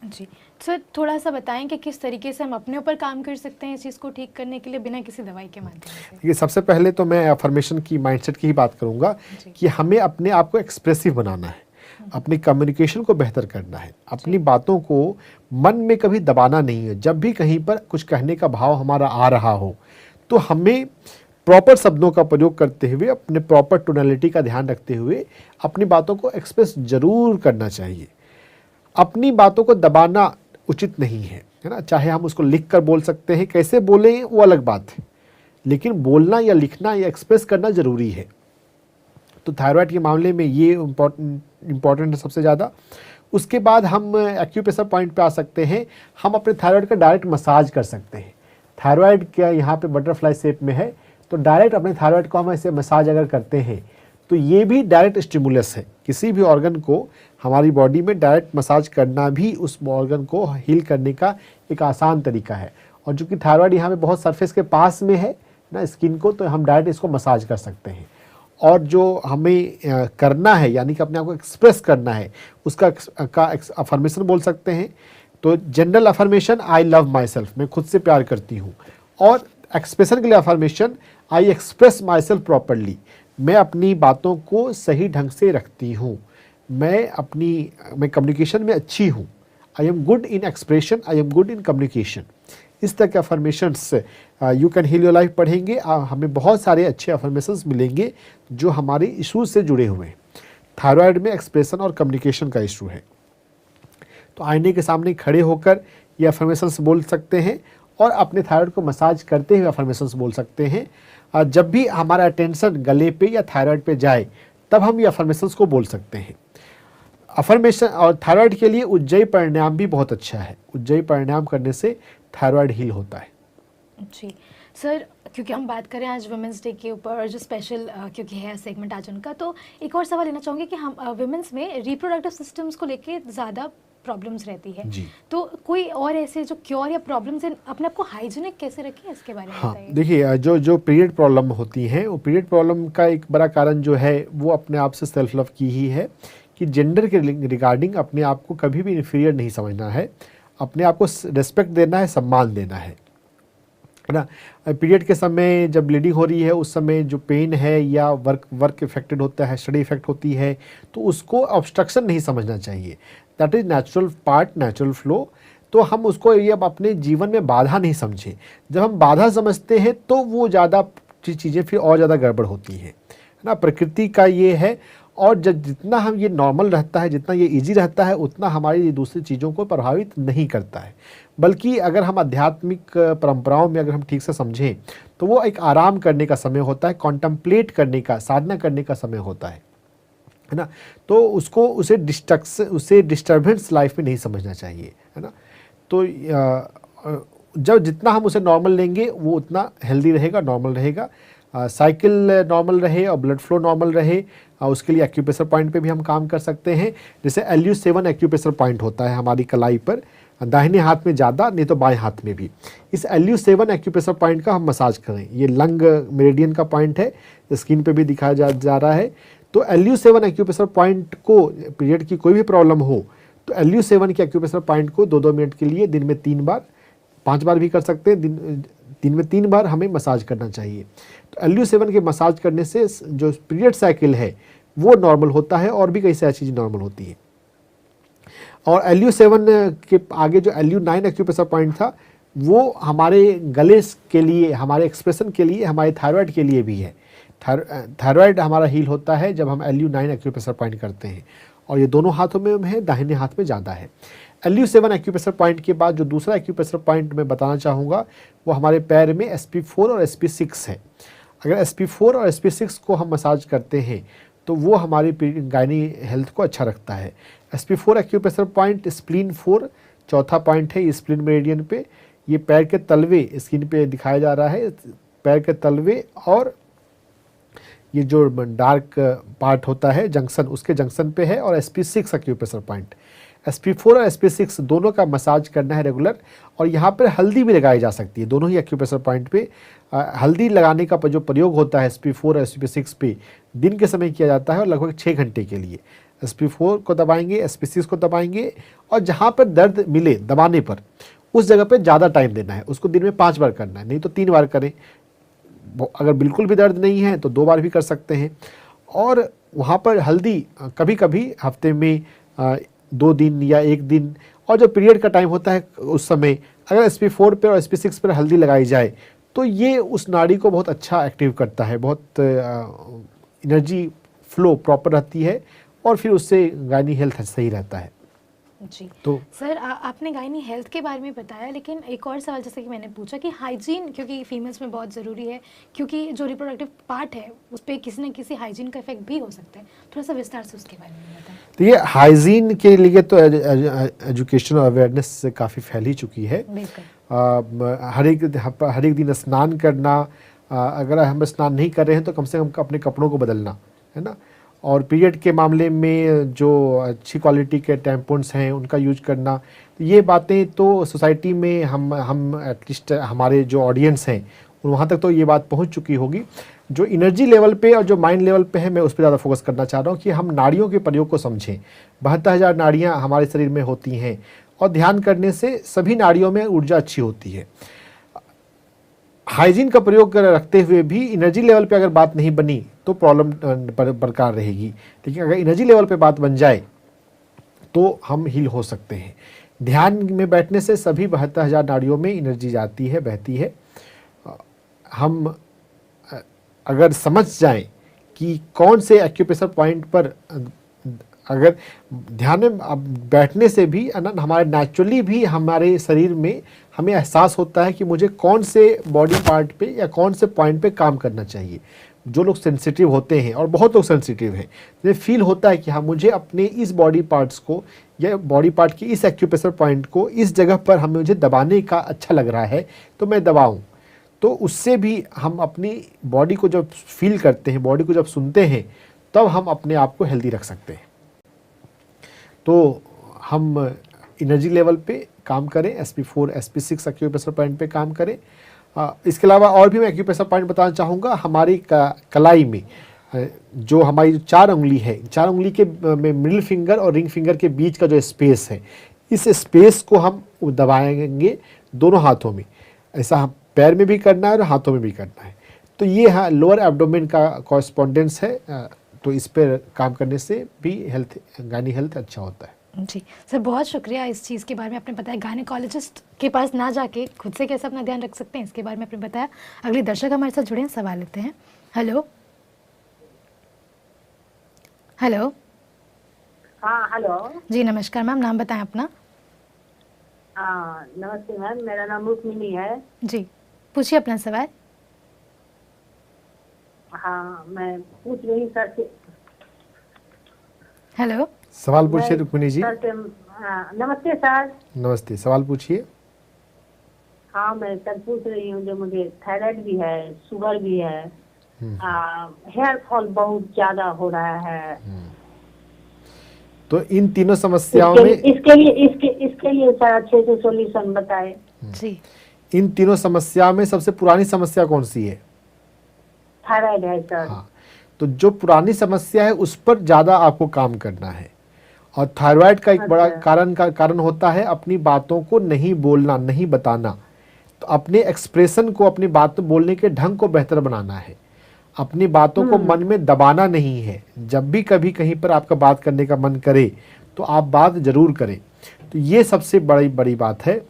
जी सर, थोड़ा सा बताएं कि किस तरीके से हम अपने ऊपर काम कर सकते हैं इस चीज़ को ठीक करने के लिए बिना किसी दवाई के माध्यम से। देखिए, सबसे पहले तो मैं अफर्मेशन की, माइंडसेट की ही बात करूंगा कि हमें अपने आप को एक्सप्रेसिव बनाना है, अपनी कम्युनिकेशन को बेहतर करना है, अपनी बातों को मन में कभी दबाना नहीं है। जब भी कहीं पर कुछ कहने का भाव हमारा आ रहा हो तो हमें प्रॉपर शब्दों का प्रयोग करते हुए, अपने प्रॉपर टोनैलिटी का ध्यान रखते हुए अपनी बातों को एक्सप्रेस जरूर करना चाहिए। अपनी बातों को दबाना उचित नहीं है, है ना। चाहे हम उसको लिख कर बोल सकते हैं, कैसे बोलें वो अलग बात है, लेकिन बोलना या लिखना या एक्सप्रेस करना ज़रूरी है। तो थायराइड के मामले में ये इम्पॉर्टेंट है सबसे ज़्यादा। उसके बाद हम एक्यूप्रेशर पॉइंट पे आ सकते हैं। हम अपने थायराइड का डायरेक्ट मसाज कर सकते हैं। थायराइड क्या यहाँ पे बटरफ्लाई शेप में है, तो डायरेक्ट अपने थायराइड को हम ऐसे मसाज अगर करते हैं तो ये भी डायरेक्ट स्टिमुलस है। किसी भी ऑर्गन को हमारी बॉडी में डायरेक्ट मसाज करना भी उस ऑर्गन को हील करने का एक आसान तरीका है। और चूँकि थायराइड यहाँ पे बहुत सरफेस के पास में है ना स्किन को, तो हम डायरेक्ट इसको मसाज कर सकते हैं। और जो हमें करना है, यानी कि अपने आप को एक्सप्रेस करना है, उसका अफर्मेशन बोल सकते हैं। तो general affirmation, I love my self, मैं खुद से प्यार करती हूँ। और एक्सप्रेशन के लिए affirmation, I express my self properly, मैं अपनी बातों को सही ढंग से रखती हूँ, मैं कम्युनिकेशन में अच्छी हूँ, I am good in expression, I am good in communication. इस तरह के affirmations you can heal your life पढ़ेंगे, हमें बहुत सारे अच्छे अफर्मेशंस मिलेंगे जो हमारे इशूज़ से जुड़े हुए हैं। थायराइड में एक्सप्रेशन और कम्युनिकेशन का इशू है, तो आईने के सामने खड़े होकर ये अफर्मेशंस बोल सकते हैं और अपने थायराइड को मसाज करते हुए अफर्मेशंस बोल सकते हैं। जब भी हमारा अटेंशन गले पे या थायराइड पे जाए तब हम ये अफर्मेशंस को बोल सकते हैं। अफर्मेशन और थायराइड के लिए उज्जयी प्राणायाम भी बहुत अच्छा है। उज्जयी प्राणायाम करने से थायराइड हील होता है। जी सर, क्योंकि हम बात करें आज वुमेंस डे के ऊपर और जो स्पेशल क्योंकि है सेगमेंट आज उनका, तो एक और सवाल लेना चाहूँगी कि हम वुमेंस में रिप्रोडक्टिव सिस्टम्स को लेके ज़्यादा प्रॉब्लम्स रहती है जी। तो कोई और ऐसे जो क्योर या प्रॉब्लम्स हैं, अपने आप को हाइजीनिक कैसे रखें, इसके बारे में हाँ, बताइए। देखिए, जो पीरियड प्रॉब्लम होती हैं, वो पीरियड प्रॉब्लम का एक बड़ा कारण जो है वो अपने आप से सेल्फ लव की ही है कि जेंडर के रिगार्डिंग अपने आप को कभी भी इन्फीरियर नहीं समझना है, अपने आप को रिस्पेक्ट देना है, सम्मान देना है ना। पीरियड के समय जब ब्लीडिंग हो रही है उस समय जो पेन है या वर्क इफेक्टेड होता है, स्टडी इफेक्ट होती है, तो उसको ऑब्स्ट्रक्शन नहीं समझना चाहिए। That is natural part, natural flow. तो हम उसको ये अब अपने जीवन में बाधा नहीं समझें। जब हम बाधा समझते हैं तो वो ज़्यादा चीज़ें फिर और ज़्यादा गड़बड़ होती हैं, है ना। प्रकृति का ये है, और जब जितना हम ये नॉर्मल रहता है, जितना ये इजी रहता है, उतना हमारी ये दूसरी चीज़ों को प्रभावित नहीं करता है। बल्कि अगर हम आध्यात्मिक परंपराओं में अगर हम ठीक से समझें तो वो एक आराम करने का समय होता है, कॉन्टम्पलेट करने का, साधना करने का समय होता है ना। तो उसे डिस्टर्बेंस लाइफ में नहीं समझना चाहिए, है ना। तो जब जितना हम उसे नॉर्मल लेंगे वो उतना हेल्दी रहेगा, नॉर्मल रहेगा। साइकिल नॉर्मल रहे और ब्लड फ्लो नॉर्मल रहे, उसके लिए एक्यूप्रेशर पॉइंट पे भी हम काम कर सकते हैं। जैसे LU7 एक्यूप्रेशर पॉइंट होता है हमारी कलाई पर, दाहिने हाथ में ज़्यादा, नहीं तो बाएं हाथ में भी। इस LU7 एक्यूप्रेशर पॉइंट का हम मसाज करें। ये लंग मेरिडियन का पॉइंट है, स्क्रीन पे भी दिखाया जा रहा है। तो LU7 एक्यूप्रेशर पॉइंट को, पीरियड की कोई भी प्रॉब्लम हो तो LU7 के एक्यूप्रेशर पॉइंट को 2-2 मिनट के लिए दिन में 3 बार, 5 बार भी कर सकते हैं, दिन में 3 बार हमें मसाज करना चाहिए। तो LU7 के मसाज करने से जो पीरियड साइकिल है वो नॉर्मल होता है, और भी कई सारी चीज़ें नॉर्मल होती हैं। और LU7 के आगे जो LU9 एक्यूप्रेशर पॉइंट था वो हमारे गले के लिए, हमारे एक्सप्रेशन के लिए, हमारे थायराइड के लिए भी है। थायराइड हमारा हील होता है जब हम LU9 एक्यूप्रेशर पॉइंट करते हैं, और ये दोनों हाथों में है, दाहिने हाथ में ज़्यादा है। LU7 एक्यूप्रेशर पॉइंट के बाद जो दूसरा एक्यूप्रेशर पॉइंट मैं बताना चाहूँगा वो हमारे पैर में SP4 और SP6 है। अगर SP4 और SP6 को हम मसाज करते हैं तो वो हमारी गायनी हेल्थ को अच्छा रखता है। SP4 एक्यूप्रेशर पॉइंट स्प्लीन 4 चौथा पॉइंट है, स्प्लीन मेरिडियन पे। ये पैर के तलवे, स्क्रीन पे दिखाया जा रहा है, पैर के तलवे और ये जो डार्क पार्ट होता है जंक्शन, उसके जंक्शन पे है। और SP6 एक्यूप्रेशर पॉइंट, SP4 और SP6 दोनों का मसाज करना है रेगुलर। और यहाँ पर हल्दी भी लगाई जा सकती है, दोनों ही एक्यूप्रेशर पॉइंट पे। हल्दी लगाने का जो प्रयोग होता है SP4 और SP6 पे, दिन के समय किया जाता है और लगभग 6 घंटे के लिए। SP4 को दबाएंगे, SP6 को दबाएंगे, और जहाँ पर दर्द मिले दबाने पर उस जगह पे ज़्यादा टाइम देना है। उसको दिन में 5 बार करना है, नहीं तो 3 बार करें। अगर बिल्कुल भी दर्द नहीं है तो 2 बार भी कर सकते हैं। और वहाँ पर हल्दी कभी कभी हफ्ते में 2 दिन या 1 दिन, और जो पीरियड का टाइम होता है उस समय अगर SP4 पे और SP6 पर हल्दी लगाई जाए तो ये उस नाड़ी को बहुत अच्छा एक्टिव करता है, बहुत एनर्जी फ्लो प्रॉपर रहती है, और फिर उससे गायनी हेल्थ सही रहता है। जी तो सर आपने गायनी हेल्थ के बारे में बताया, लेकिन एक और सवाल जैसे कि मैंने पूछा कि हाइजीन क्योंकि फीमेल्स में बहुत ज़रूरी है, क्योंकि जो रिप्रोडक्टिव पार्ट है उस पर किसी न किसी हाइजीन का इफेक्ट भी हो सकता है। थोड़ा सा विस्तार से उसके बारे में बताएं। तो ये हाइजीन के लिए तो एजुकेशन और अवेयरनेस काफ़ी फैली चुकी है। हर एक दिन स्नान करना, अगर हम स्नान नहीं कर रहे हैं तो कम से कम अपने कपड़ों को बदलना, है ना। और पीरियड के मामले में जो अच्छी क्वालिटी के टैम्पून्स हैं उनका यूज करना, ये बातें तो सोसाइटी में हम एटलीस्ट हमारे जो ऑडियंस हैं वहाँ तक तो ये बात पहुँच चुकी होगी। जो एनर्जी लेवल पे और जो माइंड लेवल पे है, मैं उस पर ज़्यादा फोकस करना चाह रहा हूँ कि हम नाड़ियों के प्रयोग को समझें। 72,000 नाड़ियाँ हमारे शरीर में होती हैं, और ध्यान करने से सभी नाड़ियों में ऊर्जा अच्छी होती है। हाइजीन का प्रयोग रखते हुए भी एनर्जी लेवल पे अगर बात नहीं बनी तो प्रॉब्लम बरकरार रहेगी। लेकिन अगर एनर्जी लेवल पे बात बन जाए तो हम हील हो सकते हैं। ध्यान में बैठने से सभी 72,000 नाड़ियों में एनर्जी जाती है, बहती है। हम अगर समझ जाएं कि कौन से एक्यूप्रेशर पॉइंट पर, अगर ध्यान में बैठने से भी हमारे नेचुरली भी हमारे शरीर में हमें एहसास होता है कि मुझे कौन से बॉडी पार्ट पे या कौन से पॉइंट पे काम करना चाहिए। जो लोग सेंसिटिव होते हैं, और बहुत लोग सेंसिटिव हैं, ये फील होता है कि हाँ मुझे अपने इस बॉडी पार्ट्स को या बॉडी पार्ट की इस एक्यूप्रेशर पॉइंट को इस जगह पर हमें मुझे दबाने का अच्छा लग रहा है तो मैं दबाऊँ। तो उससे भी हम अपनी बॉडी को जब फील करते हैं, बॉडी को जब सुनते हैं, तब हम अपने आप को हेल्दी रख सकते हैं। तो हम एनर्जी लेवल पे काम करें, SP4 SP6 एक्यूप्रेशर पॉइंट पे काम करें। इसके अलावा और भी मैं एक्यूप्रेशर पॉइंट बताना चाहूँगा। हमारी कलाई में जो हमारी 4 उंगली है, 4 उंगली के में मिडिल फिंगर और रिंग फिंगर के बीच का जो स्पेस है, इस स्पेस को हम दबाएंगे दोनों हाथों में। ऐसा पैर में भी करना है और हाथों में भी करना है। तो ये लोअर एब्डोमेन का कॉरेस्पॉन्डेंस है। तो इस पर काम करने से भी गायनी हेल्थ अच्छा होता है। जी सर, बहुत शुक्रिया इस चीज़ के बारे में आपने बताया। गायनेकोलॉजिस्ट के पास ना जाके खुद से कैसे अपना ध्यान रख सकते हैं, इसके बारे में आपने बताया। अगले दर्शक हमारे साथ जुड़े हैं, सवाल लेते हैं। Hello hello. हाँ हेलो। जी नमस्कार मैम, नाम बताएं अपना। हाँ नमस्ते मैम, मेरा नाम रुक्मिनी है। जी पूछिए अपना सवाल। हाँ मैं पूछ रही सर से। हेलो। सवाल पूछिए रुक्मिणी जी। सर से नमस्ते सर। नमस्ते, सवाल पूछिए। हाँ मैं सर पूछ रही हूँ, जो मुझे थायराइड भी है, शुगर भी है, हेयर फॉल बहुत ज्यादा हो रहा है। तो इन तीनों समस्याओं में इसके लिए सर अच्छे से सॉल्यूशन बताए। जी इन तीनों समस्या में सबसे पुरानी समस्या कौन सी है? थायराइड है सर। हाँ, तो जो पुरानी समस्या है उस पर ज्यादा आपको काम करना है। और थायराइड का एक बड़ा कारण होता है अपनी बातों को नहीं बोलना, नहीं बताना। तो अपने एक्सप्रेशन को, अपनी बात बोलने के ढंग को बेहतर बनाना है। अपनी बातों को मन में दबाना नहीं है। जब भी कभी कहीं पर आपका बात करने का मन करे तो आप बात जरूर करें। तो ये सबसे बड़ी बात है।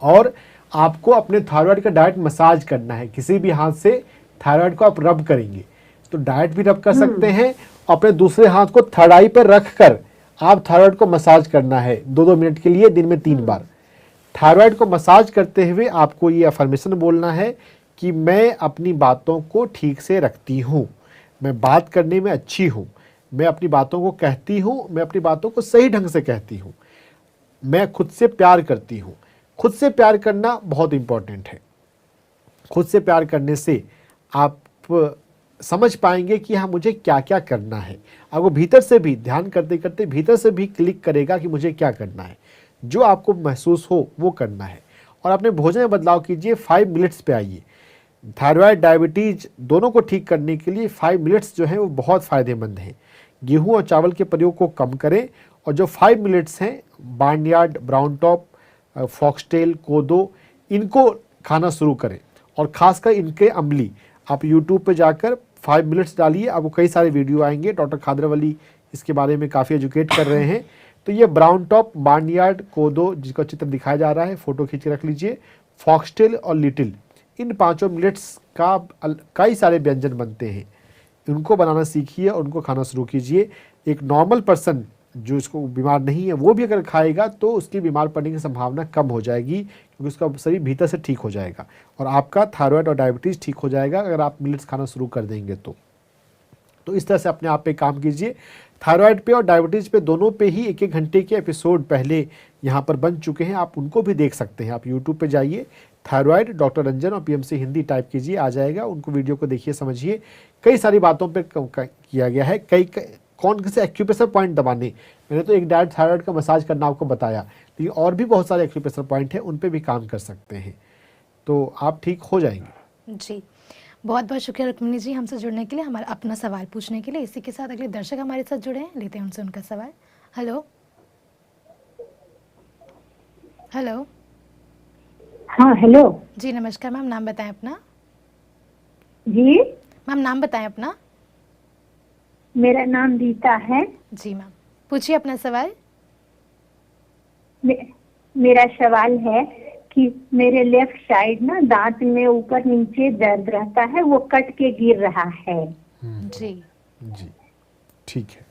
और आपको अपने थायराइड का डायरेक्ट मसाज करना है। किसी भी हाथ से थायराइड को आप रब करेंगे तो डायरेक्ट भी रब कर सकते हैं। अपने दूसरे हाथ को थर्ड आई पर रखकर आप थायराइड को मसाज करना है 2-2 मिनट के लिए, दिन में 3 बार। थायराइड को मसाज करते हुए आपको ये अफर्मेशन बोलना है कि मैं अपनी बातों को ठीक से रखती हूँ, मैं बात करने में अच्छी हूँ, मैं अपनी बातों को कहती हूँ, मैं अपनी बातों को सही ढंग से कहती हूँ, मैं खुद से प्यार करती हूँ। खुद से प्यार करना बहुत इंपॉर्टेंट है। खुद से प्यार करने से आप समझ पाएंगे कि हाँ मुझे क्या क्या करना है। आपको भीतर से भी ध्यान करते करते भीतर से भी क्लिक करेगा कि मुझे क्या करना है। जो आपको महसूस हो वो करना है। और अपने भोजन में बदलाव कीजिए। 5 मिनट्स पे आइए। थायराइड, डायबिटीज दोनों को ठीक करने के लिए 5 मिनट्स जो है वो बहुत फ़ायदेमंद हैं। गेहूं और चावल के प्रयोग को कम करें और जो 5 मिनट्स हैं बार्नयार्ड, ब्राउन टॉप, फॉक्सटेल, कोदो, इनको खाना शुरू करें। और ख़ासकर इनके अम्ली आप यूट्यूब पे जाकर 5 मिनट्स डालिए, आपको कई सारे वीडियो आएंगे। डॉक्टर खादरवली इसके बारे में काफ़ी एजुकेट कर रहे हैं। तो ये ब्राउन टॉप, बार्नयार्ड, कोदो जिसका चित्र दिखाया जा रहा है, फ़ोटो खींच के रख लीजिए, फॉक्सटेल और लिटिल, इन 5 मिनट्स का कई सारे व्यंजन बनते हैं। उनको बनाना सीखिए और उनको खाना शुरू कीजिए। एक नॉर्मल पर्सन जो इसको बीमार नहीं है वो भी अगर खाएगा तो उसकी बीमार पड़ने की संभावना कम हो जाएगी, क्योंकि उसका शरीर भीतर से ठीक हो जाएगा और आपका थायराइड और डायबिटीज़ ठीक हो जाएगा अगर आप मिलेट्स खाना शुरू कर देंगे तो इस तरह से अपने आप पे काम कीजिए। थायराइड पे और डायबिटीज़ पे दोनों पे ही 1-1 घंटे के एपिसोड पहले यहाँ पर बन चुके हैं, आप उनको भी देख सकते हैं। आप यूट्यूब पे जाइए, थायराइड डॉक्टर रंजन और पीएमसी हिंदी टाइप कीजिए, आ जाएगा। उनको वीडियो को देखिए, समझिए। कई सारी बातों पे किया गया है। कौन से एक्यूप्रेशर पॉइंट दबाने, मैंने तो एक डायरेक्ट थायराइड का मसाज करना आपको बताया, लेकिन और भी बहुत सारे एक्यूप्रेशर पॉइंट हैं, उन पे भी काम कर सकते हैं, तो आप ठीक हो जाएंगे। जी बहुत बहुत शुक्रिया रुक्मिणी जी हमसे जुड़ने के लिए, हमारा अपना सवाल पूछने के लिए। इसी के साथ अगले दर्शक हमारे साथ जुड़े हैं, लेते हैं उनसे उनका सवाल। Hello hello. हाँ हेलो जी नमस्कार मैम, नाम बताएं अपना। जी, मैम नाम बताएं अपना। मेरा नाम रीता है। जी मैम पूछिए अपना सवाल। मेरा सवाल है कि मेरे लेफ्ट साइड ना दांत में ऊपर नीचे दर्द रहता है, वो कट के गिर रहा है। जी जी ठीक है।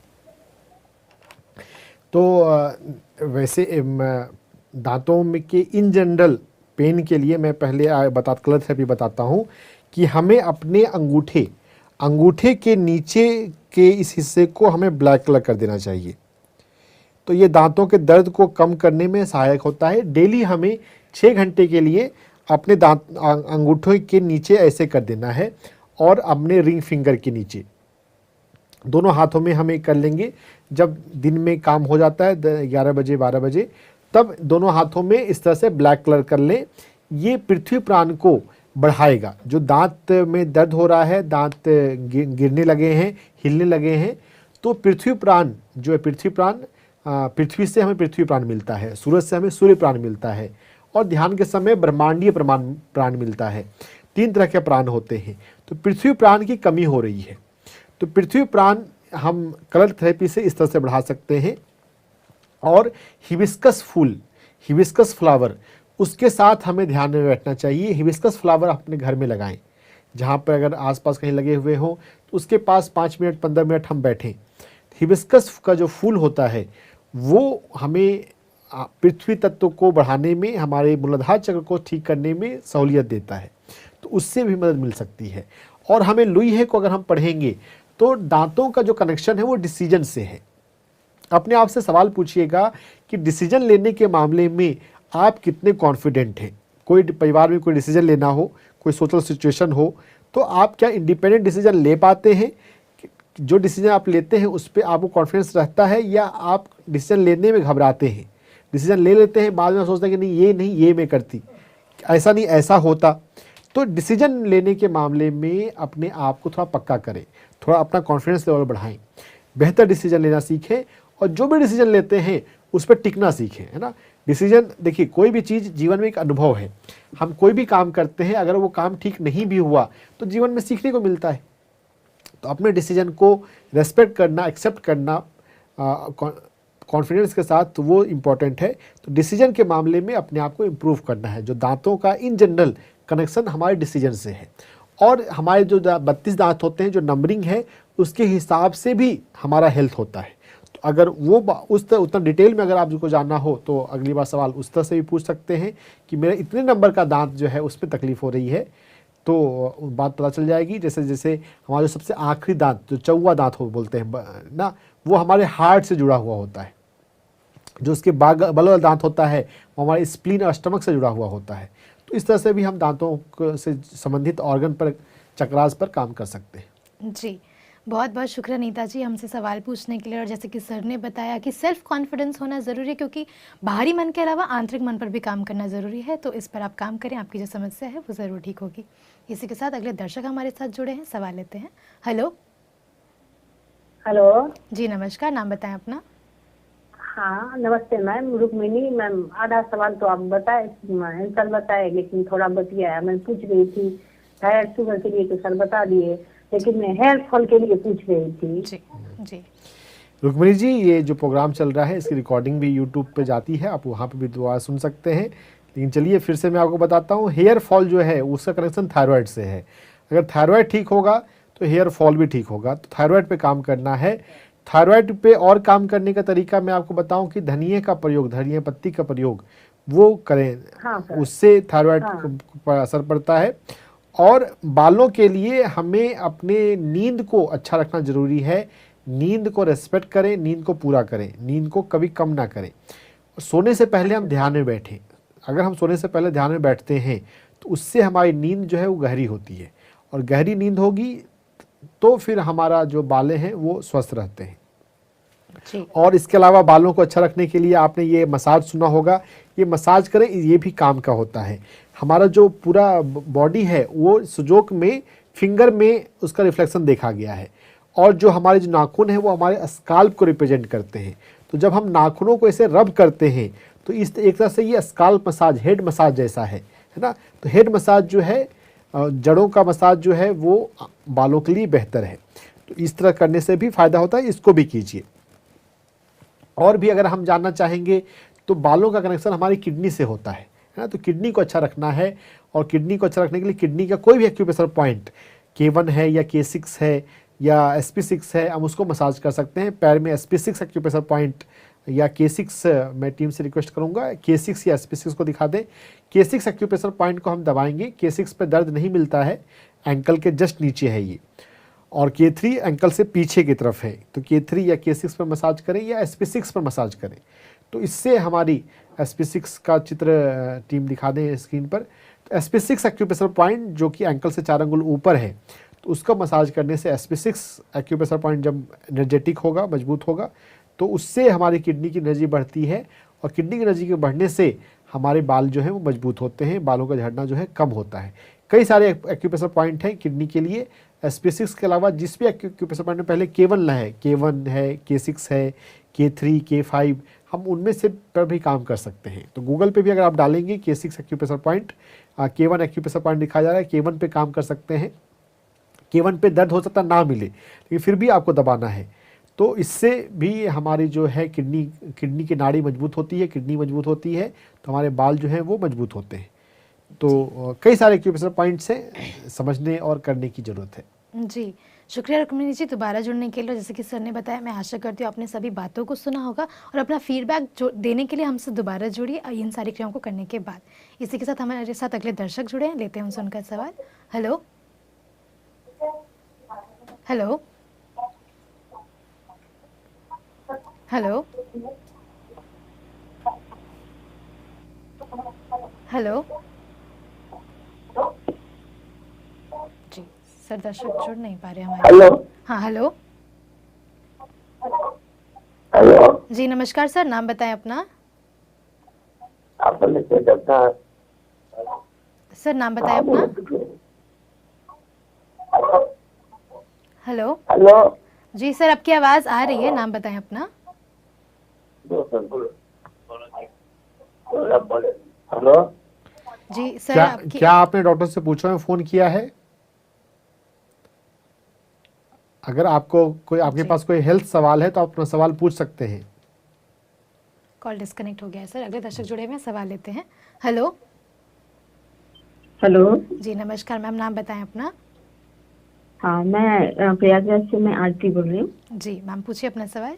तो वैसे दांतों में के इन जनरल पेन के लिए मैं पहले कलर थेरेपी बताता हूँ कि हमें अपने अंगूठे के नीचे के इस हिस्से को हमें ब्लैक कलर कर देना चाहिए। तो ये दांतों के दर्द को कम करने में सहायक होता है। डेली हमें 6 घंटे के लिए अपने अंगूठों के नीचे ऐसे कर देना है और अपने रिंग फिंगर के नीचे दोनों हाथों में हमें कर लेंगे। जब दिन में काम हो जाता है 11 बजे 12 बजे, तब दोनों हाथों में इस तरह से ब्लैक कलर कर लें। ये पृथ्वी प्राण को बढ़ाएगा। जो दांत में दर्द हो रहा है, दांत गिरने लगे हैं, हिलने लगे हैं, तो पृथ्वी प्राण जो है, पृथ्वी से हमें पृथ्वी प्राण मिलता है, सूरज से हमें सूर्य प्राण मिलता है, और ध्यान के समय ब्रह्मांडीय प्राण मिलता है। 3 तरह के प्राण होते हैं। तो पृथ्वी प्राण की कमी हो रही है, तो पृथ्वी प्राण हम कलर थेरेपी से इस तरह से बढ़ा सकते हैं। और हिबिस्कस फूल, हिबिस्कस फ्लावर, उसके साथ हमें ध्यान में बैठना चाहिए। हिबिस्कस फ्लावर अपने घर में लगाएं, जहाँ पर अगर आसपास कहीं लगे हुए हों तो उसके पास 5 मिनट 15 मिनट हम बैठें। हिबिस्कस का जो फूल होता है वो हमें पृथ्वी तत्व को बढ़ाने में, हमारे मूलाधार चक्र को ठीक करने में सहूलियत देता है, तो उससे भी मदद मिल सकती है। और हमें लुई है को अगर हम पढ़ेंगे तो दांतों का जो कनेक्शन है वो डिसीजन से है। अपने आप से सवाल पूछिएगा कि डिसीजन लेने के मामले में आप कितने कॉन्फिडेंट हैं। कोई परिवार में कोई डिसीजन लेना हो, कोई सोशल सिचुएशन हो, तो आप क्या इंडिपेंडेंट डिसीजन ले पाते हैं? जो डिसीजन आप लेते हैं उस पर आपको कॉन्फिडेंस रहता है, या आप डिसीजन लेने में घबराते हैं? डिसीजन ले लेते हैं, बाद में सोचते हैं कि नहीं ये मैं करती, ऐसा नहीं ऐसा होता। तो डिसीजन लेने के मामले में अपने आप को थोड़ा पक्का करें, थोड़ा अपना कॉन्फिडेंस लेवल बढ़ाएं, बेहतर डिसीजन लेना सीखें, और जो भी डिसीजन लेते हैं उस पर टिकना सीखें, है ना। डिसीजन, देखिए कोई भी चीज़ जीवन में एक अनुभव है। हम कोई भी काम करते हैं, अगर वो काम ठीक नहीं भी हुआ तो जीवन में सीखने को मिलता है। तो अपने डिसीजन को रेस्पेक्ट करना, एक्सेप्ट करना कॉन्फिडेंस के साथ, तो वो इम्पॉर्टेंट है। तो डिसीजन के मामले में अपने आप को इम्प्रूव करना है। जो दांतों का इन जनरल कनेक्शन हमारे डिसीजन से है, और हमारे जो 32 दांत होते हैं, जो नंबरिंग है उसके हिसाब से भी हमारा हेल्थ होता है। तो अगर वो उस तरह उतना डिटेल में अगर आपको जानना हो तो अगली बार सवाल उस तरह से भी पूछ सकते हैं कि मेरा इतने नंबर का दांत जो है उस पर तकलीफ़ हो रही है, तो बात पता चल जाएगी। जैसे जैसे हमारा जो सबसे आखिरी दांत, जो चौवा दांत हो बोलते हैं ना, वो हमारे हार्ट से जुड़ा हुआ होता है। जो उसके बगल वाला दांत होता है वो हमारे स्प्लीन और स्टमक से जुड़ा हुआ होता है। तो इस तरह से भी हम दांतों से संबंधित ऑर्गन पर, चक्रास पर काम कर सकते हैं। जी, बहुत बहुत शुक्रिया नीता जी हमसे सवाल पूछने के लिए। और जैसे कि सर ने बताया कि सेल्फ कॉन्फिडेंस होना ज़रूरी है, क्योंकि बाहरी मन के अलावा आंतरिक मन पर भी काम करना ज़रूरी है। तो इस पर आप काम करें, आपकी जो समस्या है वो ज़रूर ठीक होगी। इसी के साथ अगले दर्शक हमारे साथ जुड़े हैं, सवाल लेते हैं। हेलो हेलो जी, नमस्कार, नाम बताएं अपना। हाँ नमस्ते मैम, रुक्मिनी मैम। आधा सवाल तो आप बताए, आंसर बताए, लेकिन थोड़ा बतिया मैं पूछ रही थी थायराइड शुगर के लिए तो सर बता दिए, लेकिन मैं हेयर फॉल के लिए पूछ रही थी। जी जी रुक्मिणी जी, ये जो प्रोग्राम चल रहा है इसकी रिकॉर्डिंग भी यूट्यूब पे जाती है, आप वहाँ पे भी दोबारा सुन सकते हैं। लेकिन चलिए फिर से मैं आपको बताता हूँ, हेयर फॉल जो है उसका कनेक्शन थायराइड से है। अगर थायराइड ठीक होगा तो हेयर फॉल भी ठीक होगा। तो थायराइड पे काम करना है। थायराइड पे और काम करने का तरीका मैं आपको बताऊं कि धनिए का प्रयोग, धनिया पत्ती का प्रयोग वो करें। हाँ सर। उससे थायराइड हाँ। पर असर पड़ता है। और बालों के लिए हमें अपने नींद को अच्छा रखना ज़रूरी है। नींद को रेस्पेक्ट करें, नींद को पूरा करें, नींद को कभी कम ना करें। सोने से पहले हम ध्यान में बैठें। अगर हम सोने से पहले ध्यान में बैठते हैं तो उससे हमारी नींद जो है वो गहरी होती है, और गहरी नींद होगी तो फिर हमारा जो बालें हैं वो स्वस्थ रहते हैं। जी। और इसके अलावा बालों को अच्छा रखने के लिए आपने ये मसाज सुना होगा, ये मसाज करें, ये भी काम का होता है। हमारा जो पूरा बॉडी है वो सुजोक में, फिंगर में उसका रिफ्लेक्शन देखा गया है। और जो हमारे जो नाखून है वो हमारे स्काल्प को रिप्रेजेंट करते हैं। तो जब हम नाखूनों को ऐसे रब करते हैं तो इस एक तरह से ये स्काल्प मसाज, हेड मसाज जैसा है ना। तो हेड मसाज जो है, जड़ों का मसाज जो है वो बालों के लिए बेहतर है। तो इस तरह करने से भी फ़ायदा होता है, इसको भी कीजिए। और भी अगर हम जानना चाहेंगे तो बालों का कनेक्शन हमारी किडनी से होता है ना। तो किडनी को अच्छा रखना है, और किडनी को अच्छा रखने के लिए किडनी का कोई भी एक्यूप्रेशर पॉइंट, K1 है या K6 है या SP6 है, हम उसको मसाज कर सकते हैं। पैर में SP6 एक्यूप्रेशर पॉइंट या K6, मैं टीम से रिक्वेस्ट करूंगा K6 या SP6 को दिखा दें। K6 एक्यूप्रेशर पॉइंट को हम दबाएंगे। K6 पे दर्द नहीं मिलता है, एंकल के जस्ट नीचे है ये, और K3 एंकल से पीछे की तरफ है। तो K3 या K6 पर मसाज करें या SP6 पर मसाज करें। तो इससे हमारी SP6 का चित्र टीम दिखा दें स्क्रीन पर। तो SP6 एक्यूप्रेशर पॉइंट जो कि एंकल से 4 अंगुल ऊपर है, तो उसका मसाज करने से SP6 एक्यूप्रेशर पॉइंट जब एनर्जेटिक होगा, मजबूत होगा, तो उससे हमारी किडनी की एनर्जी बढ़ती है, और किडनी की एनर्जी के बढ़ने से हमारे बाल जो है वो मजबूत होते हैं, बालों का झड़ना जो है कम होता है। कई सारे एक्यूप्रेशर पॉइंट हैं किडनी के लिए। SP6 के अलावा जिस भी एक्यूप्रेशर पॉइंट में पहले K1 है, K1 है, K6 है, K3, K5, हम उनमें से पर भी काम कर सकते हैं। तो गूगल पे भी अगर आप डालेंगे K6 acupressure point, K1 acupressure point दिखाया जा रहा है, K1 पे काम कर सकते हैं। K1 पे दर्द हो सकता ना मिले, लेकिन फिर भी आपको दबाना है। तो इससे भी हमारी जो है किडनी की नाड़ी मजबूत होती है, किडनी मजबूत होती है, तो हमारे बाल जो हैं वो मजबूत होते हैं। तो कई सारे एक्यूप्रेशर पॉइंट्स हैं, समझने और करने की ज़रूरत है। जी, शुक्रिया रुक्मिणी जी दोबारा जुड़ने के लिए। जैसे कि सर ने बताया, मैं आशा करती हूँ आपने सभी बातों को सुना होगा और अपना फीडबैक देने के लिए हमसे दोबारा जुड़िए इन सारी क्रियाओं को करने के बाद। इसी के साथ हमारे साथ अगले दर्शक जुड़े हैं, लेते हैं उनसे उनका सवाल। हेलो हेलो हेलो हेलो जी, सर दर्शक जुड़ नहीं पा रहे हमारे। हेलो हाँ हेलो हेलो, जी, नमस्कार सर, नाम बताएं अपना। आपने से डॉक्टर सर नाम बताएं अपना। हेलो हेलो, जी सर, आपकी आवाज़ आ रही है, नाम बताएं अपना। हेलो, जी सर, क्या आपकी क्या आपने डॉक्टर से पूछा है, फ़ोन किया है? अगर आपको कोई आपके जी। पास कोई हेल्थ सवाल है तो आप अपना सवाल पूछ सकते हैं। कॉल डिस्कनेक्ट हो गया है सर, अगले दर्शक जुड़े हुए हैं, सवाल लेते हैं। Hello hello. जी, नमस्कार मैम, नाम बताएं अपना। हाँ, मैं प्रयागराज से मैं आरती बोल रही हूँ। जी मैम, पूछिए अपना सवाल।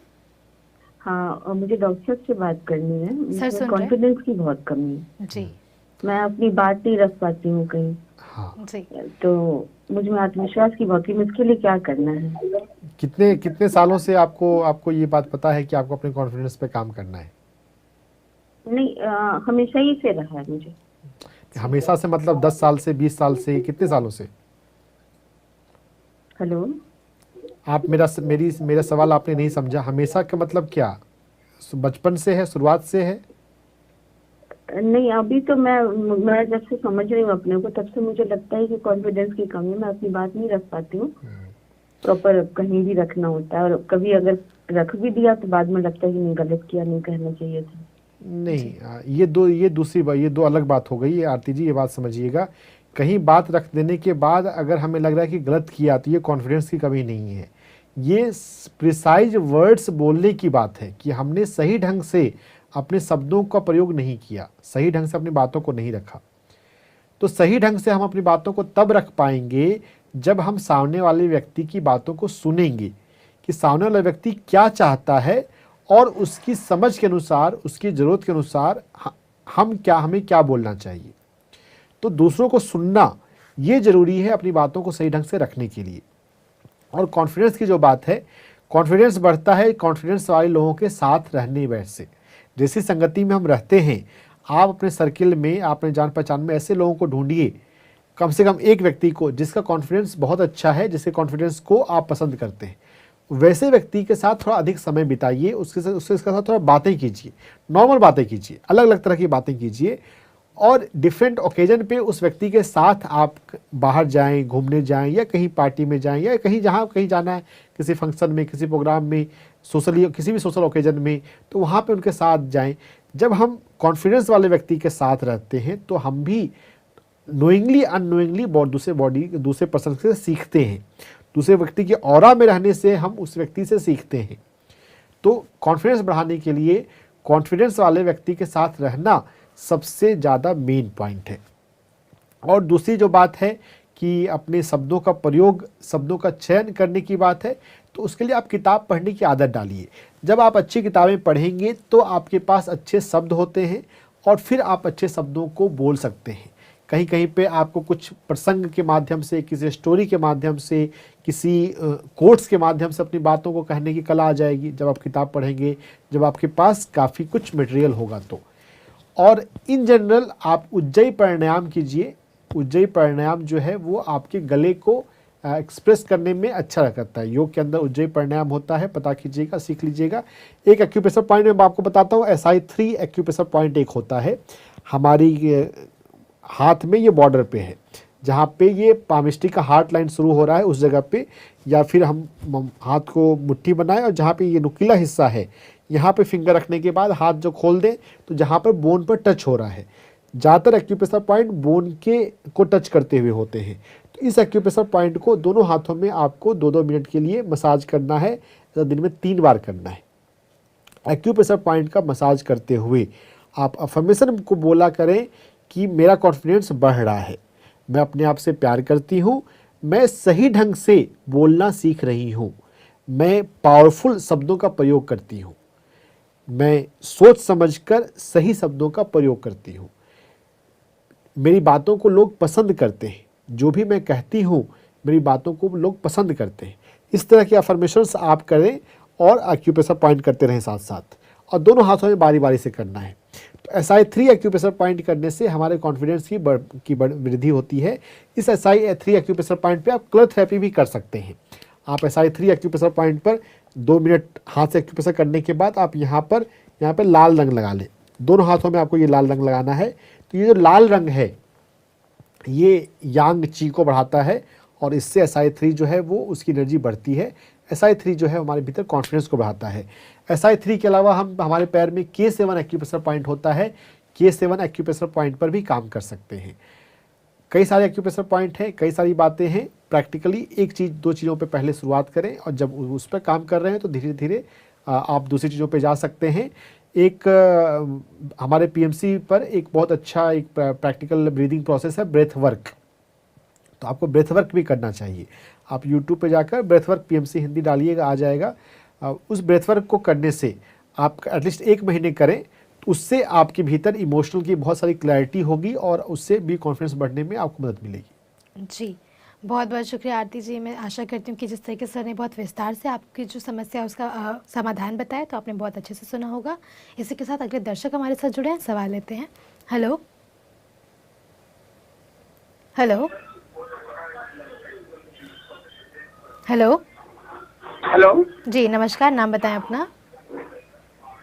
हाँ, और मुझे डॉक्टर से बात करनी है। मुझे सुन रहे हैं। कॉन्फिडेंस की बहुत कमी है। जी मैं अपनी बात नहीं रख पाती हूँ कहीं, हाँ, जी। तो मुझ में आत्मविश्वास की बहुत कमी, इसके लिए क्या करना है? कितने कितने सालों से आपको आपको ये बात पता है कि आपको अपने कॉन्फिडेंस पे काम करना है? नहीं, हमेशा ही से रहा है मुझे। हमेशा से मतलब 10 साल से, 20 साल से, कितने सालों से? हेलो। आप मेरा सवाल आपने नहीं समझा। हमेशा का मतलब क्या? बचपन से है, शुरुआत से है? नहीं, अभी तो मैं जब से समझ रही हूँ अपने को, तब से मुझे लगता है कि कॉन्फिडेंस की कमी है। मैं अपनी बात नहीं रख पाती हूँ प्रॉपर, कहीं भी रखना होता है, और कभी अगर रख भी दिया तो बाद में लगता है कि नहीं, गलत किया, नहीं कहना चाहिए था। नहीं, ये दो अलग बात हो गई। ये आरती जी, ये बात समझिएगा, कहीं बात रख देने के बाद अगर हमें लग रहा है कि गलत किया तो ये कॉन्फिडेंस की कमी नहीं है। ये प्रिसाइज वर्ड्स बोलने की बात है कि हमने सही ढंग से अपने शब्दों का प्रयोग नहीं किया, सही ढंग से अपनी बातों को नहीं रखा। तो सही ढंग से हम अपनी बातों को तब रख पाएंगे जब हम सामने वाले व्यक्ति की बातों को सुनेंगे कि सामने वाला व्यक्ति क्या चाहता है, और उसकी समझ के अनुसार, उसकी ज़रूरत के अनुसार हमें क्या बोलना चाहिए। तो दूसरों को सुनना ये ज़रूरी है अपनी बातों को सही ढंग से रखने के लिए। और कॉन्फिडेंस की जो बात है, कॉन्फिडेंस बढ़ता है कॉन्फिडेंस वाले लोगों के साथ रहने से। जैसी संगति में हम रहते हैं, आप अपने सर्किल में, अपने जान पहचान में ऐसे लोगों को ढूंढिए, कम से कम एक व्यक्ति को जिसका कॉन्फिडेंस बहुत अच्छा है, जिसके कॉन्फिडेंस को आप पसंद करते हैं। वैसे व्यक्ति के साथ थोड़ा अधिक समय बिताइए, उसके साथ थोड़ा बातें कीजिए, नॉर्मल बातें कीजिए, अलग अलग तरह की बातें कीजिए, और डिफरेंट ओकेजन पे उस व्यक्ति के साथ आप बाहर जाएं, घूमने जाएं, या कहीं पार्टी में जाएं, या कहीं जाना है, किसी फंक्शन में, किसी प्रोग्राम में, किसी भी सोशल ओकेजन में, तो वहाँ पे उनके साथ जाएं। जब हम कॉन्फिडेंस वाले व्यक्ति के साथ रहते हैं तो हम भी नोइंगली अननोइंगली दूसरे पर्सन से सीखते हैं। दूसरे व्यक्ति के ऑरा में रहने से हम उस व्यक्ति से सीखते हैं। तो कॉन्फिडेंस बढ़ाने के लिए कॉन्फिडेंस वाले व्यक्ति के साथ रहना सबसे ज़्यादा मेन पॉइंट है। और दूसरी जो बात है कि अपने शब्दों का प्रयोग, शब्दों का चयन करने की बात है, तो उसके लिए आप किताब पढ़ने की आदत डालिए। जब आप अच्छी किताबें पढ़ेंगे तो आपके पास अच्छे शब्द होते हैं, और फिर आप अच्छे शब्दों को बोल सकते हैं। कहीं कहीं पे आपको कुछ प्रसंग के माध्यम से, किसी स्टोरी के माध्यम से, किसी कोट्स के माध्यम से अपनी बातों को कहने की कला आ जाएगी जब आप किताब पढ़ेंगे, जब आपके पास काफ़ी कुछ मटेरियल होगा तो। और इन जनरल आप उज्जयी प्राणायाम कीजिए। उज्जयी प्राणायाम जो है वो आपके गले को एक्सप्रेस करने में अच्छा करता है। योग के अंदर उज्जयी प्राणायाम होता है, पता कीजिएगा, सीख लीजिएगा। एक एक्यूप्रेशर पॉइंट मैं आपको बताता हूँ, SI3 एक्यूप्रेशर पॉइंट एक होता है हमारी हाथ में, ये बॉर्डर पे है, जहाँ पे ये पामिस्ट्री का हार्ट लाइन शुरू हो रहा है उस जगह पे, या फिर हम हाथ को मुट्ठी बनाएं और जहाँ पे ये नुकीला हिस्सा है यहाँ पे फिंगर रखने के बाद हाथ जो खोल दें तो जहाँ पर बोन पर टच हो रहा है, ज़्यादातर एक्यूप्रेशर पॉइंट बोन को टच करते हुए होते हैं। तो इस एक्यूप्रेशर पॉइंट को दोनों हाथों में आपको 2-2 मिनट के लिए मसाज करना है, तो दिन में 3 बार करना है। एक्यूप्रेशर पॉइंट का मसाज करते हुए आप अफर्मेशन को बोला करें कि मेरा कॉन्फिडेंस बढ़ रहा है, मैं अपने आप से प्यार करती हूँ, मैं सही ढंग से बोलना सीख रही हूँ, मैं पावरफुल शब्दों का प्रयोग करती हूँ, मैं सोच समझकर सही शब्दों का प्रयोग करती हूँ, मेरी बातों को लोग पसंद करते हैं, जो भी मैं कहती हूँ मेरी बातों को लोग पसंद करते हैं। इस तरह के अफर्मेशंस आप करें और एक्यूप्रेशर पॉइंट करते रहें साथ साथ, और दोनों हाथों में बारी बारी से करना है। तो SI3 एक्यूप्रेशर पॉइंट करने से हमारे कॉन्फिडेंस की वृद्धि होती है। इस SI3 एक्यूप्रेशर पॉइंट पे आप कलर थेरेपी भी कर सकते हैं। आप SI3 एक्यूप्रेशर पॉइंट पर 2 मिनट हाथ से एक्यूप्रेशर करने के बाद आप यहाँ पर लाल रंग लगा लें। दोनों हाथों में आपको ये लाल रंग लगाना है। तो ये जो लाल रंग है ये यांग ची को बढ़ाता है और इससे SI3 जो है वो उसकी एनर्जी बढ़ती है। SI3 जो है हमारे भीतर कॉन्फिडेंस को बढ़ाता है। SI3 के अलावा हम हमारे पैर में K7 एक्यूप्रेशर पॉइंट होता है, K7 एक्यूप्रेशर पॉइंट पर भी काम कर सकते हैं। कई सारे एक्यूप्रेशर पॉइंट हैं, कई सारी बातें हैं। प्रैक्टिकली एक चीज़ 2 चीज़ों पे पहले शुरुआत करें और जब उस पर काम कर रहे हैं तो धीरे धीरे आप दूसरी चीज़ों पे जा सकते हैं। एक हमारे PMC पर एक बहुत अच्छा एक प्रैक्टिकल ब्रीदिंग प्रोसेस है ब्रेथ वर्क। तो आपको ब्रेथ वर्क भी करना चाहिए। आप YouTube पे जाकर ब्रेथ वर्क PMC हिंदी डालिएगा, आ जाएगा। उस ब्रेथ वर्क को करने से आप एटलीस्ट 1 महीने करें, तो उससे आपके भीतर इमोशनल की बहुत सारी क्लैरिटी होगी और उससे भी कॉन्फिडेंस बढ़ने में आपको मदद मिलेगी। जी, बहुत बहुत शुक्रिया आरती जी। मैं आशा करती हूँ कि जिस तरीके से सर ने बहुत विस्तार से आपकी जो समस्या है उसका समाधान बताया, तो आपने बहुत अच्छे से सुना होगा। इसी के साथ अगले दर्शक हमारे साथ जुड़े हैं, सवाल लेते हैं। हेलो हेलो हेलो हेलो जी, नमस्कार। नाम बताएं अपना।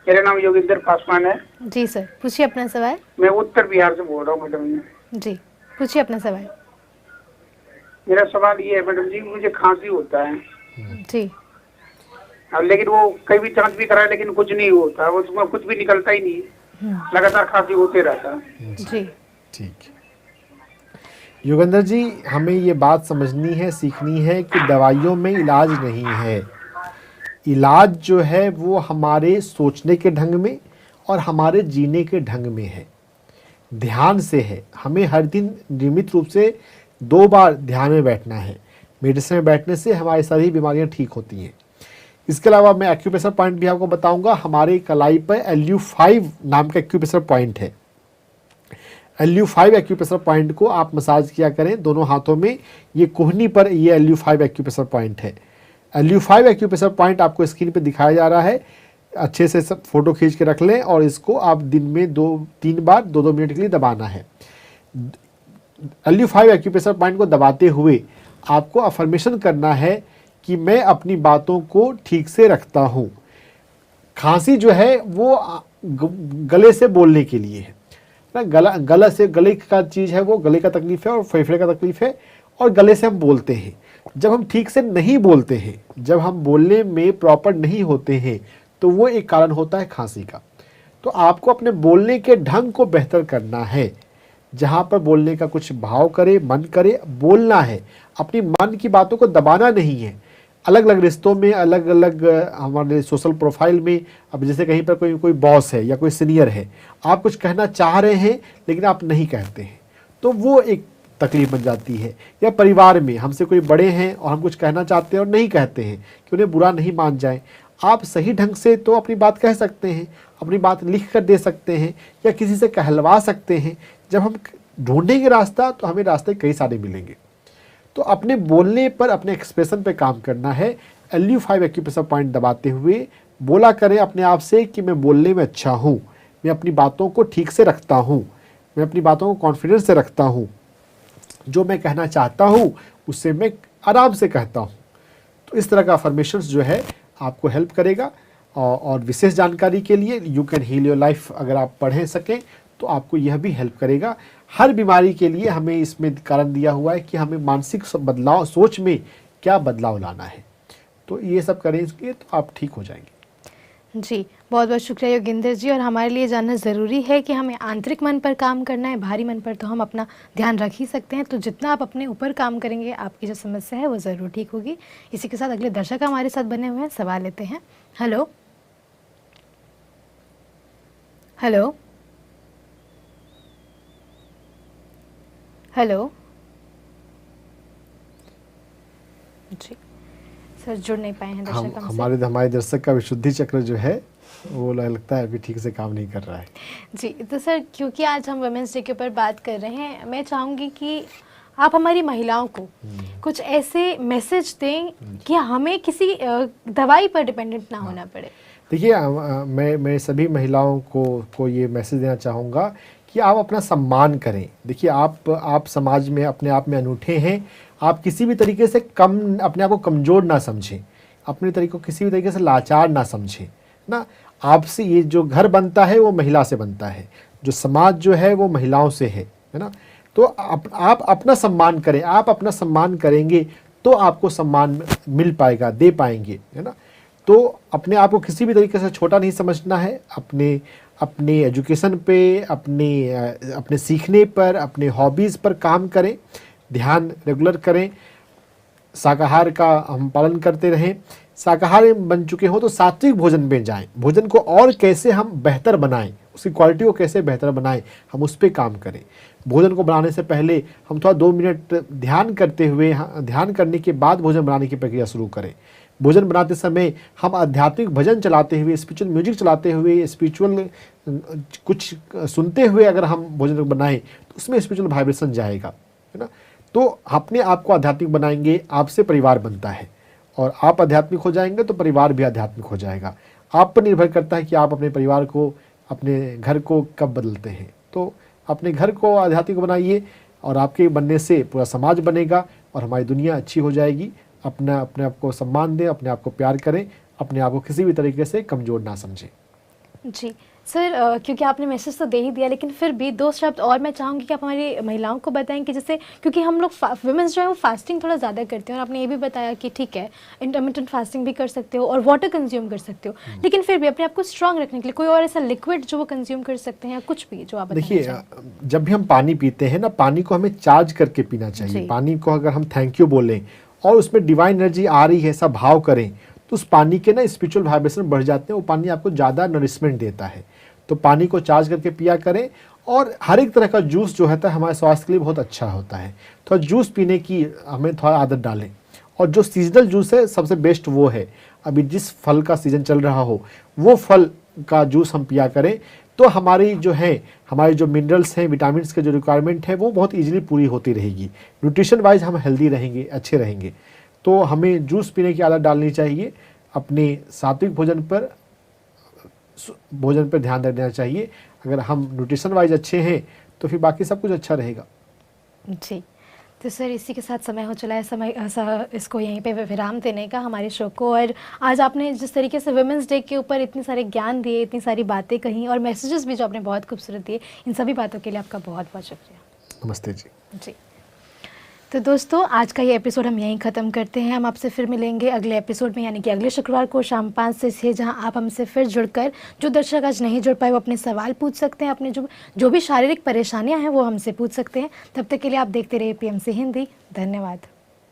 मेरा नाम योगेंद्र पासवान है। जी सर, पूछिए अपना सवाल। मैं उत्तर बिहार से बोल रहा हूँ मैडम जी, पूछिए अपना सवाल। मेरा सवाल ये है मैडम जी, मुझे खांसी होता है जी। अब लेकिन वो कई भी जांच भी कराए लेकिन कुछ नहीं होता, उसमें कुछ भी निकलता ही नहीं, लगातार खांसी होते रहता है। जी ठीक। योगेंद्र जी, हमें ये बात समझनी है, सीखनी है कि दवाइयों में इलाज नहीं है। इलाज जो है वो हमारे सोचने के ढंग में और हमारे जीने के ढंग में है, ध्यान से है। हमें हर दिन नियमित रूप से 2 बार ध्यान में बैठना है। मेडिसिन में बैठने से हमारी सारी बीमारियां ठीक होती हैं। इसके अलावा मैं एक्यूप्रेशर पॉइंट भी आपको बताऊंगा। हमारे कलाई पर LU5 नाम का एक्यूप्रेशर पॉइंट है। LU5 एक्यूप्रेशर पॉइंट को आप मसाज किया करें दोनों हाथों में। ये कोहनी पर ये LU5 एक्यूप्रेशर पॉइंट है। LU5 एक्यूप्रेशर पॉइंट आपको स्क्रीन पे दिखाया जा रहा है। अच्छे से सब फोटो खींच के रख लें और इसको आप दिन में 2-3 बार 2-2 मिनट के लिए दबाना है। LU5 एक्यूप्रेशर पॉइंट को दबाते हुए आपको अफर्मेशन करना है कि मैं अपनी बातों को ठीक से रखता हूँ। खांसी जो है वो गले से बोलने के लिए है ना। गले का चीज़ है, वो गले का तकलीफ है और फेफड़े का तकलीफ है, और गले से हम बोलते हैं। जब हम ठीक से नहीं बोलते हैं, जब हम बोलने में प्रॉपर नहीं होते हैं, तो वो एक कारण होता है खांसी का। तो आपको अपने बोलने के ढंग को बेहतर करना है। जहाँ पर बोलने का कुछ भाव करे, मन करे, बोलना है। अपनी मन की बातों को दबाना नहीं है। अलग अलग रिश्तों में, अलग अलग हमारे सोशल प्रोफाइल में, अब जैसे कहीं पर कोई बॉस है या कोई सीनियर है, आप कुछ कहना चाह रहे हैं लेकिन आप नहीं कहते हैं, तो वो एक तकलीफ बन जाती है। या परिवार में हमसे कोई बड़े हैं और हम कुछ कहना चाहते हैं और नहीं कहते हैं कि उन्हें बुरा नहीं मान जाए। आप सही ढंग से तो अपनी बात कह सकते हैं, अपनी बात लिख कर दे सकते हैं या किसी से कहलवा सकते हैं। जब हम ढूंढेंगे रास्ता तो हमें रास्ते कई सारे मिलेंगे। तो अपने बोलने पर, अपने एक्सप्रेशन पे काम करना है। LU5 एक्यूप्रेशर पॉइंट दबाते हुए बोला करें अपने आप से कि मैं बोलने में अच्छा हूँ, मैं अपनी बातों को ठीक से रखता हूँ, मैं अपनी बातों को कॉन्फिडेंस से रखता हूँ, जो मैं कहना चाहता हूँ उससे मैं आराम से कहता हूँ। तो इस तरह का अफर्मेशंस जो है आपको हेल्प करेगा। और विशेष जानकारी के लिए you can heal your life अगर आप पढ़ें सकें तो आपको यह भी हेल्प करेगा। हर बीमारी के लिए हमें इसमें कारण दिया हुआ है कि हमें मानसिक बदलाव, सोच में क्या बदलाव लाना है। तो ये सब करेंगे तो आप ठीक हो जाएंगे। जी, बहुत बहुत शुक्रिया योगेंद्र जी। और हमारे लिए जानना ज़रूरी है कि हमें आंतरिक मन पर काम करना है, बाहरी मन पर तो हम अपना ध्यान रख ही सकते हैं। तो जितना आप अपने ऊपर काम करेंगे, आपकी जो समस्या है वो ज़रूर ठीक होगी। इसी के साथ अगले दर्शक हमारे साथ बने हुए हैं, सवाल लेते हैं। हेलो हेलो हेलो जी सर, जुड़ नहीं पाए हैं दर्शक हमसे। हमारे दर्शक का विशुद्धि चक्र जो है वो लगता है अभी ठीक से काम नहीं कर रहा है। जी, तो सर क्योंकि आज हम वुमेंस डे के ऊपर बात कर रहे हैं, मैं चाहूँगी कि आप हमारी महिलाओं को कुछ ऐसे मैसेज दें कि हमें किसी दवाई पर डिपेंडेंट ना होना पड़े। देखिए, मैं सभी महिलाओं को ये मैसेज देना चाहूँगा कि आप अपना सम्मान करें। देखिए, आप समाज में अपने आप में अनूठे हैं। आप किसी भी तरीके से अपने आप को कमज़ोर ना समझें, अपने तरीक़ों को किसी भी तरीके से लाचार ना समझें ना। आपसे ये जो घर बनता है वो महिला से बनता है, जो समाज जो है वो महिलाओं से है ना। तो आप अपना सम्मान करें। आप अपना सम्मान करेंगे तो आपको सम्मान मिल पाएगा, दे पाएंगे, है ना। तो अपने आप को किसी भी तरीके से छोटा नहीं समझना है। अपने एजुकेशन पे, अपने सीखने पर, अपने हॉबीज़ पर काम करें, ध्यान रेगुलर करें। शाकाहार का हम पालन करते रहें। शाकाहारी बन चुके हो तो सात्विक भोजन पे जाएं। भोजन को और कैसे हम बेहतर बनाएं, उसकी क्वालिटी को कैसे बेहतर बनाएं, हम उस पर काम करें। भोजन को बनाने से पहले हम थोड़ा 2 मिनट ध्यान करते हुए, ध्यान करने के बाद भोजन बनाने की प्रक्रिया शुरू करें। भोजन बनाते समय हम आध्यात्मिक भजन चलाते हुए, स्पिरिचुअल म्यूजिक चलाते हुए, स्पिरिचुअल कुछ सुनते हुए अगर हम भोजन बनाएं तो उसमें स्पिरिचुअल वाइब्रेशन जाएगा, है ना। तो अपने आप को आध्यात्मिक बनाएंगे, आपसे परिवार बनता है, और आप आध्यात्मिक हो जाएंगे तो परिवार भी आध्यात्मिक हो जाएगा। आप पर निर्भर करता है कि आप अपने परिवार को, अपने घर को कब बदलते हैं। तो अपने घर को आध्यात्मिक बनाइए और आपके बनने से पूरा समाज बनेगा और हमारी दुनिया अच्छी हो जाएगी। अपने आप को सम्मान दें, अपने आप को प्यार करें, अपने आप को किसी भी तरीके से कमज़ोर ना समझें। जी सर, क्योंकि आपने मैसेज तो दे ही दिया, लेकिन फिर भी 2 शब्द और मैं चाहूँगी कि आप हमारी महिलाओं को बताएं कि जैसे, क्योंकि हम लोग वुमेन्स जो है वो फास्टिंग थोड़ा ज़्यादा करते हैं, और आपने ये भी बताया कि ठीक है इंटरमिटेंट फास्टिंग भी कर सकते हो और वाटर कंज्यूम कर सकते हो, लेकिन फिर भी अपने आप को स्ट्रांग रखने के लिए कोई और ऐसा लिक्विड जो वो कंज्यूम कर सकते हैं या कुछ भी जो आप देखिए, जब भी हम पानी पीते हैं ना, पानी को हमें चार्ज करके पीना चाहिए। पानी को अगर हम थैंक यू बोलें और उसमें डिवाइन एनर्जी आ रही है ऐसा भाव करें तो उस पानी के ना स्पिरिचुअल वाइब्रेशन बढ़ जाते हैं। वो पानी आपको ज़्यादा नरिशमेंट देता है। तो पानी को चार्ज करके पिया करें। और हर एक तरह का जूस जो है हमारे स्वास्थ्य के लिए बहुत अच्छा होता है। थोड़ा जूस पीने की हमें थोड़ा आदत डालें। और जो सीजनल जूस है सबसे बेस्ट वो है, अभी जिस फल का सीज़न चल रहा हो वो फल का जूस हम पिया करें। तो हमारी जो मिनरल्स हैं, विटामिन्स के जो रिक्वायरमेंट है वो बहुत ईजिली पूरी होती रहेगी। न्यूट्रिशन वाइज हम हेल्दी रहेंगे, अच्छे रहेंगे। तो हमें जूस पीने की आदत डालनी चाहिए। अपने सात्विक भोजन पर ध्यान देना चाहिए। अगर हम न्यूट्रिशन वाइज अच्छे हैं तो फिर बाकी सब कुछ अच्छा रहेगा। जी, तो सर इसी के साथ समय हो चला है इसको यहीं पे विराम देने का, हमारे शो को। और आज आपने जिस तरीके से वुमेंस डे के ऊपर इतने सारे ज्ञान दिए, इतनी सारी बातें कहीं और मैसेजेस भी जो आपने बहुत खूबसूरत दिए, इन सभी बातों के लिए आपका बहुत बहुत शुक्रिया। नमस्ते जी। जी, तो दोस्तों आज का ये एपिसोड हम यहीं ख़त्म करते हैं। हम आपसे फिर मिलेंगे अगले एपिसोड में, यानी कि अगले शुक्रवार को शाम 5 से 6, जहां आप हमसे फिर जुड़कर, जो दर्शक आज नहीं जुड़ पाए वो अपने सवाल पूछ सकते हैं, अपने जो भी शारीरिक परेशानियां हैं वो हमसे पूछ सकते हैं। तब तक के लिए आप देखते रहिए PMC हिंदी। धन्यवाद।